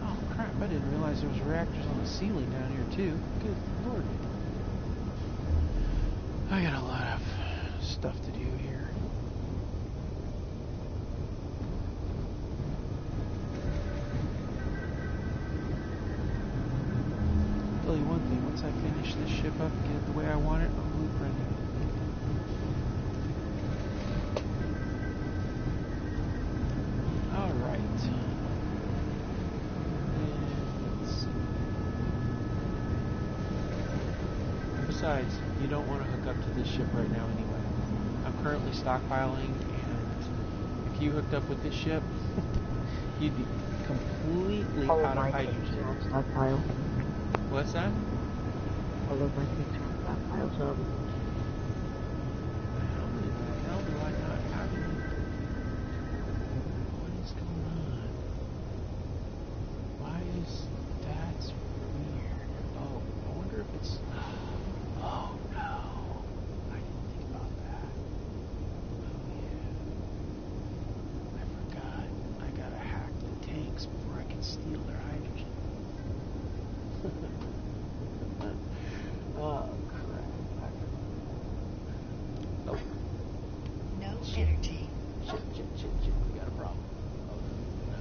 Speaker 1: Oh crap, I didn't realize there was reactors on the ceiling down here too. Good lord. I got a lot of stuff to do here. Tell you one thing, once I finish this ship up and get it the way I want it, I'm blueprinting it. Alright. Let's see. Besides, you don't want to hook up to this ship right now anyway. I'm currently stockpiling, and if you hooked up with this ship, you'd be completely out of hydrogen.
Speaker 2: Stockpile.
Speaker 1: What's that?
Speaker 2: All of my things are on stockpile, so
Speaker 1: How the hell do I not have any? What is going on? Why is that weird? Oh, I wonder if it's... Oh no, I didn't think about that. Oh yeah, I forgot. I gotta hack the tanks before I can steal their hydrogen. Oh crap. Oh.
Speaker 3: No energy.
Speaker 1: Shit, we got a problem. Oh no.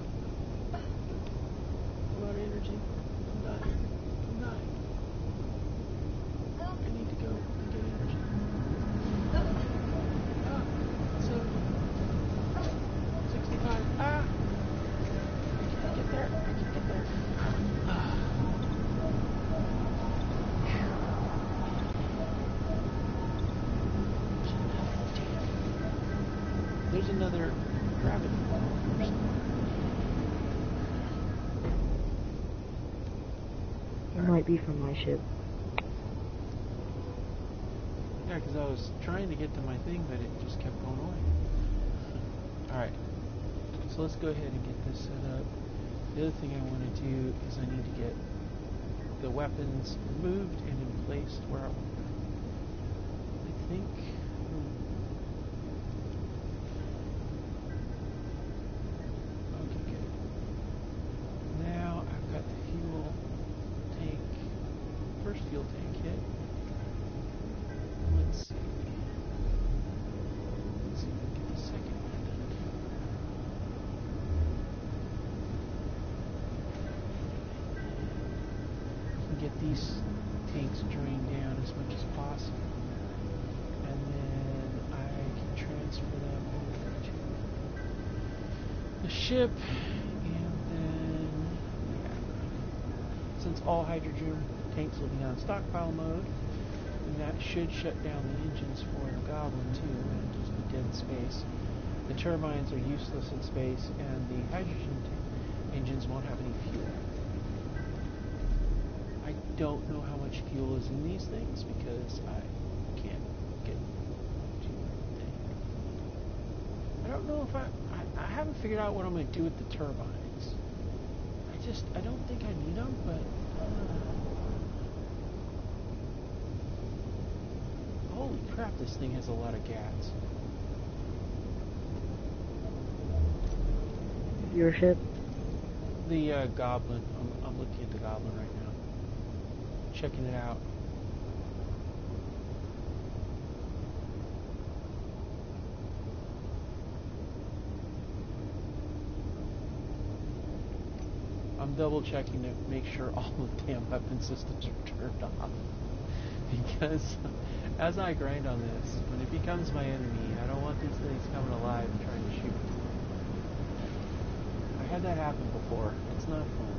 Speaker 1: What about energy? I'm dying. I need to go and get energy. Ah, 70. 65. Ah! I can't get there. Ah. There's another gravity well.
Speaker 2: it might be from my ship.
Speaker 1: Yeah, because I was trying to get to my thing, but it just kept going away. Alright. So let's go ahead and get this set up. The other thing I want to do is I need to get the weapons moved and in place where I want them. I think... Okay, good. Now I've got the fuel tank, first fuel tank hit. Let's see. get these tanks drained down as much as possible. And then I can transfer them over to the ship. And then, yeah. Since all hydrogen tanks will be on stockpile mode, and that should shut down the engines for the Goblin too, and just be dead space. The turbines are useless in space, and the hydrogen engines won't have any fuel. I don't know how much fuel is in these things because I can't get to anything. I don't know if I haven't figured out what I'm going to do with the turbines. I don't think I need them, but holy crap, this thing has a lot of gas.
Speaker 2: Your ship?
Speaker 1: The Goblin. I'm looking at the Goblin right now. Checking it out. I'm double checking to make sure all the damn weapon systems are turned off. Because as I grind on this, when it becomes my enemy, I don't want these things coming alive trying to shoot me. I had that happen before. It's not fun.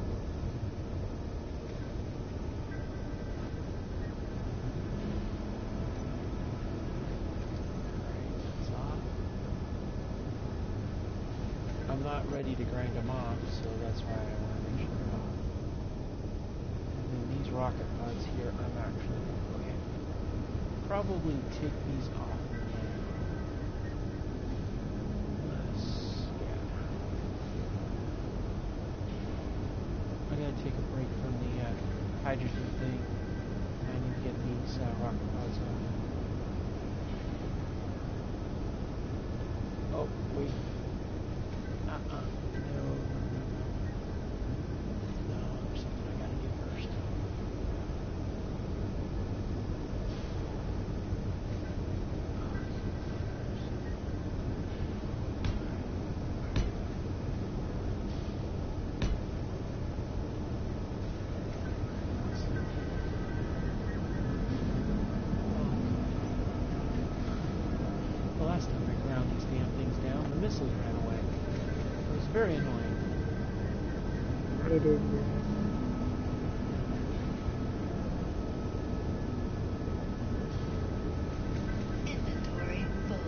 Speaker 1: I'm not ready to grind them off, so that's why I want to make sure they're off. And then these rocket pods here, I'm actually going to go ahead and probably take these off again. Unless, yeah. I gotta take a break from the hydrogen thing. I need to get these rocket pods off. Oh, wait. No, there's something I gotta do first. The last time I ground these damn things down, the missiles ran away. It was very annoying.
Speaker 2: It is.
Speaker 3: Inventory full.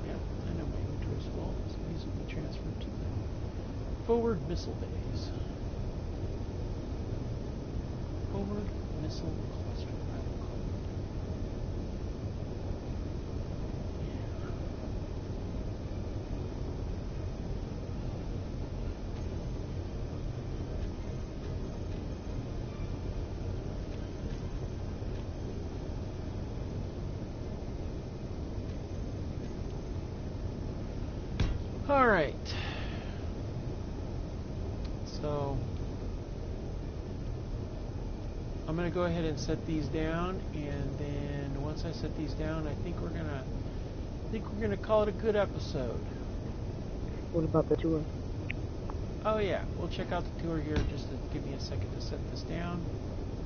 Speaker 1: Yeah, I know my inventory's full, so these will be transferred to the forward missile bays. Forward missile cluster, I will call it. Alright. So I'm gonna go ahead and set these down, and then once I set these down, I think we're gonna call it a good episode.
Speaker 2: What about the tour?
Speaker 1: Oh yeah, we'll check out the tour here. Just to give me a second to set this down,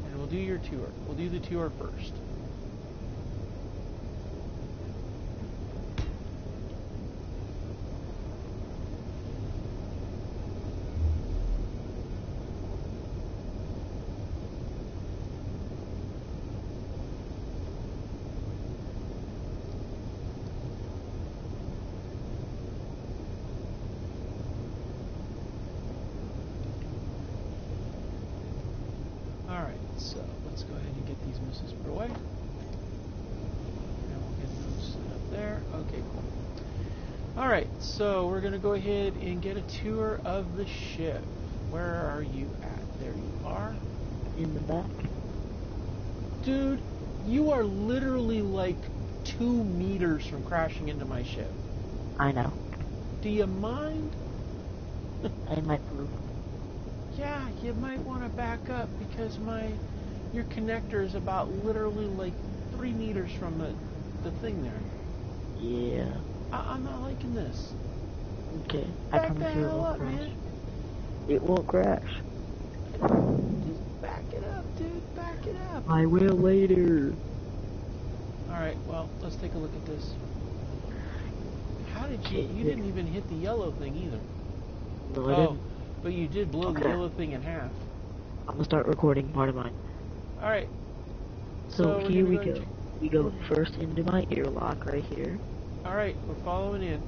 Speaker 1: and we'll do your tour. We'll do the tour first. Alright, so let's go ahead and get these missiles put away. And we'll get those set up there. Okay, cool. Alright, so we're going to go ahead and get a tour of the ship. Where are you at? There you are.
Speaker 2: In the back?
Speaker 1: Dude, you are literally like 2 meters from crashing into my ship.
Speaker 2: I know.
Speaker 1: Do you mind?
Speaker 2: I might move.
Speaker 1: Yeah, you might want to back up because your connector is about literally like 3 meters from the thing there.
Speaker 2: Yeah.
Speaker 1: I'm not liking this.
Speaker 2: Okay. I
Speaker 1: Back the
Speaker 2: promise you it
Speaker 1: hell
Speaker 2: won't
Speaker 1: up,
Speaker 2: crash.
Speaker 1: man.
Speaker 2: It won't crash.
Speaker 1: Just Back it up, dude. Back it up.
Speaker 2: I will later.
Speaker 1: Alright, well, let's take a look at this. How did you...
Speaker 2: Okay,
Speaker 1: You didn't even hit the yellow thing either.
Speaker 2: No, I
Speaker 1: Oh,
Speaker 2: didn't.
Speaker 1: but you did blow the
Speaker 2: Okay.
Speaker 1: yellow thing in half.
Speaker 2: I'm gonna start recording part of mine.
Speaker 1: Alright.
Speaker 2: So
Speaker 1: we're
Speaker 2: here
Speaker 1: gonna
Speaker 2: we
Speaker 1: go
Speaker 2: go.
Speaker 1: and
Speaker 2: We go first into my airlock right here.
Speaker 1: Alright, we're following in.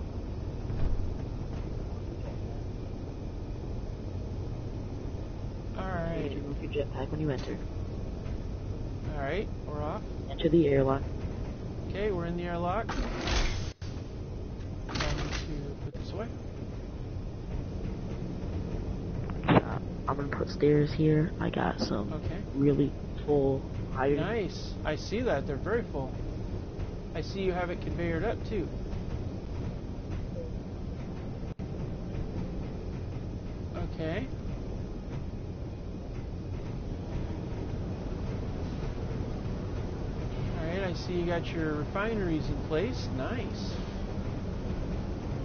Speaker 2: You
Speaker 1: Alright.
Speaker 2: remove your jetpack when you enter.
Speaker 1: Alright, we're off.
Speaker 2: Enter the airlock.
Speaker 1: Okay, we're in the airlock. I need to put this away.
Speaker 2: I'm gonna put stairs here. I got some
Speaker 1: Okay.
Speaker 2: really full iron.
Speaker 1: Nice. I see that. They're very full. I see you have it conveyored up too. Okay. Alright, I see you got your refineries in place. Nice.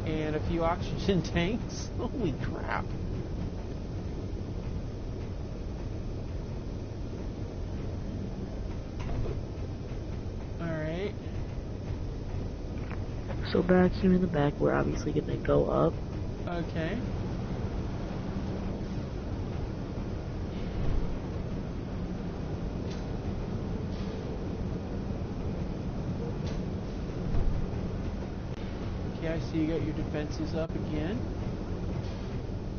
Speaker 1: And a few oxygen tanks. Holy crap. Alright.
Speaker 2: So back here in the back, we're obviously gonna go up.
Speaker 1: Okay. Okay, I see you got your defenses up again.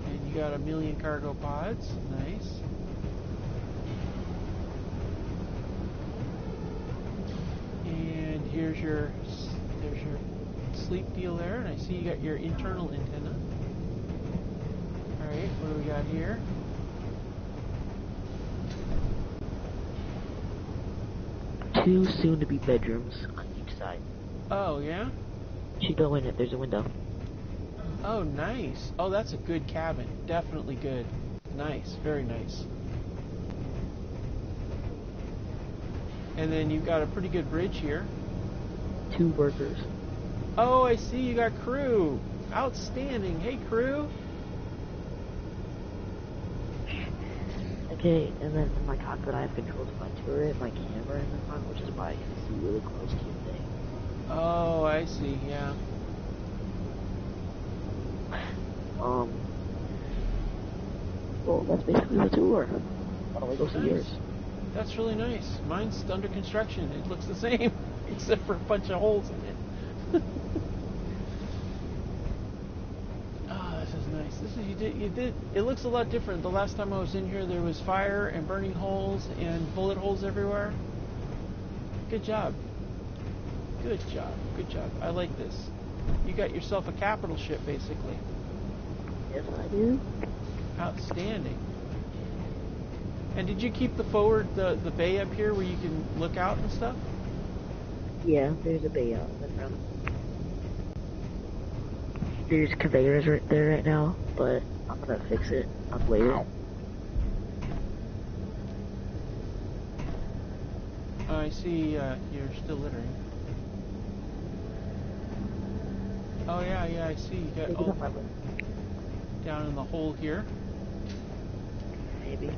Speaker 1: And you got a million cargo pods. Nice. And there's your sleep deal there, and I see you got your internal antenna. Alright, what do we got here?
Speaker 2: Two soon-to-be bedrooms on each side.
Speaker 1: Oh, yeah?
Speaker 2: You go in it, there's a window.
Speaker 1: Oh, nice. Oh, that's a good cabin. Definitely good. Nice. Very nice. And then you've got a pretty good bridge here.
Speaker 2: Two workers.
Speaker 1: Oh, I see you got crew. Outstanding. Hey, crew.
Speaker 2: Okay, and then in my cockpit I have controls of my turret, my camera in the front, which is why I can see really close to your thing.
Speaker 1: Oh, I see. Yeah.
Speaker 2: Well, that's basically the tour. Why don't we go see
Speaker 1: Nice.
Speaker 2: yours?
Speaker 1: That's really nice. Mine's under construction. It looks the same, except for a bunch of holes in it. Oh, this is nice. This is you did. It looks a lot different. The last time I was in here, there was fire and burning holes and bullet holes everywhere. Good job. Good job. Good job. I like this. You got yourself a capital ship, basically.
Speaker 2: Yes, I do.
Speaker 1: Outstanding. And did you keep the bay up here where you can look out and stuff?
Speaker 2: Yeah, there's a bay out in the front. There's conveyors right there right now, but I'm gonna fix it up later.
Speaker 1: I see you're still littering. Oh yeah, I see. You got
Speaker 2: Maybe
Speaker 1: all
Speaker 2: not my list.
Speaker 1: down in the hole here.
Speaker 2: Maybe.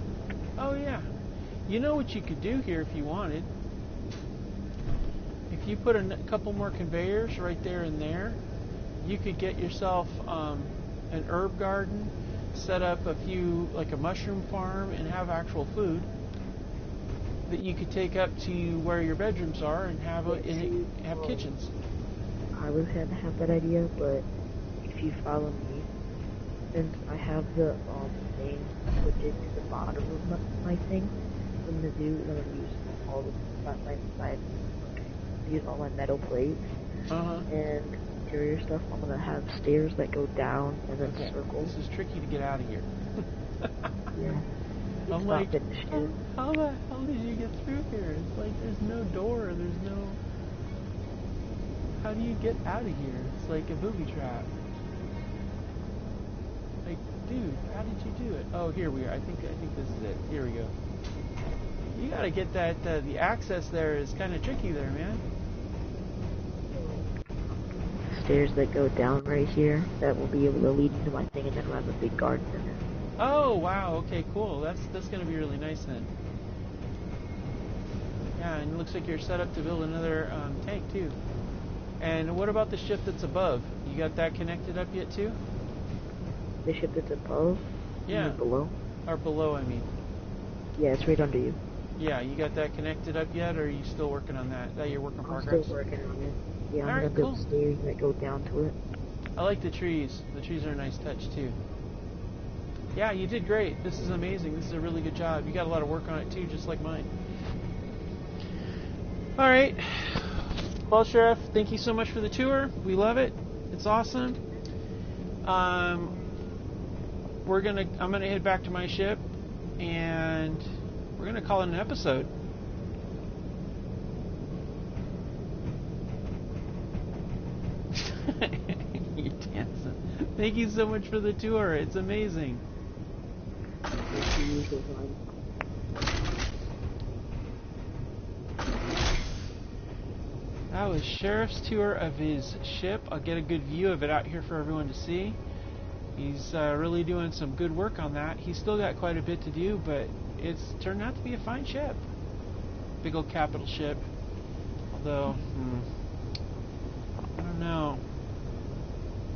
Speaker 1: Oh yeah. You know what you could do here if you wanted? If you put a couple more conveyors right there and there, you could get yourself an herb garden, set up a few, like a mushroom farm, and have actual food that you could take up to where your bedrooms are and have have kitchens.
Speaker 2: I was gonna have that idea, but if you follow me, since I have the thing put it to the bottom of my thing in the zoo, and I'm using all use all my metal plates and interior stuff. I'm gonna have stairs that go down and then circle.
Speaker 1: This is tricky to get out of here.
Speaker 2: Yeah.
Speaker 1: I'm
Speaker 2: It's
Speaker 1: like,
Speaker 2: not finished yet.
Speaker 1: how the hell did you get through here? It's like there's no door, there's no... How do you get out of here? It's like a booby trap. Like, dude, how did you do it? Oh, here we are. I think this is it. Here we go. You gotta get that, the access there is kind of tricky there, man.
Speaker 2: Stairs that go down right here that will be able to lead into my thing, and then we'll have a big garden in it.
Speaker 1: Oh, wow. Okay, cool. That's going to be really nice then. Yeah, and it looks like you're set up to build another tank too. And what about the ship that's above? You got that connected up yet too?
Speaker 2: The ship that's above? You
Speaker 1: Yeah.
Speaker 2: mean below?
Speaker 1: Or below, I mean.
Speaker 2: Yeah, it's right under you.
Speaker 1: Yeah, you got that connected up yet, or are you still working on that? Is that your work in
Speaker 2: I'm
Speaker 1: progress?
Speaker 2: still working on it. Yeah, I'm
Speaker 1: Alright,
Speaker 2: gonna build
Speaker 1: cool.
Speaker 2: stairs that go down to it.
Speaker 1: I like the trees. The trees are a nice touch too. Yeah, you did great. This is amazing. This is a really good job. You got a lot of work on it too, just like mine. Alright. Well, Sheriff, thank you so much for the tour. We love it. It's awesome. I'm gonna head back to my ship, and we're gonna call it an episode. You're dancing. Thank you so much for the tour. It's amazing.
Speaker 2: It's the usual time.
Speaker 1: That was Sheriff's tour of his ship. I'll get a good view of it out here for everyone to see. He's really doing some good work on that. He's still got quite a bit to do, but it's turned out to be a fine ship. Big old capital ship. Although, I don't know.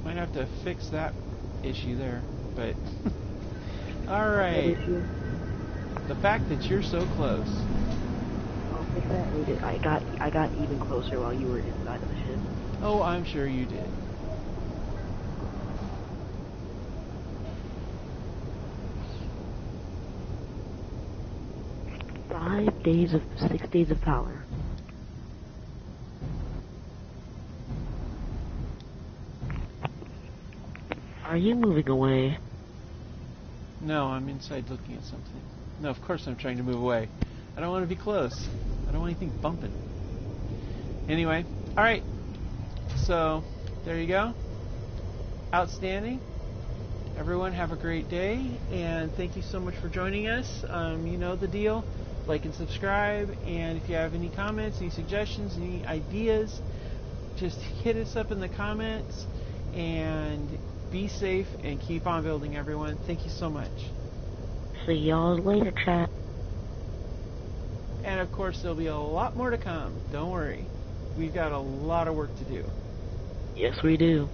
Speaker 1: Might have to fix that issue there, but alright. The fact that you're so close.
Speaker 2: I'll fix that later. I got even closer while you were inside of the ship.
Speaker 1: Oh, I'm sure you did.
Speaker 2: Six days of power. Are you moving away?
Speaker 1: No, I'm inside looking at something. No, of course I'm trying to move away. I don't want to be close. I don't want anything bumping. Anyway, alright. So, there you go. Outstanding. Everyone have a great day, and thank you so much for joining us. You know the deal. Like and subscribe, and if you have any comments, any suggestions, any ideas, just hit us up in the comments, and be safe and keep on building, everyone. Thank you so much.
Speaker 2: See y'all later, chat.
Speaker 1: And of course, there'll be a lot more to come. Don't worry. We've got a lot of work to do.
Speaker 2: Yes, we do.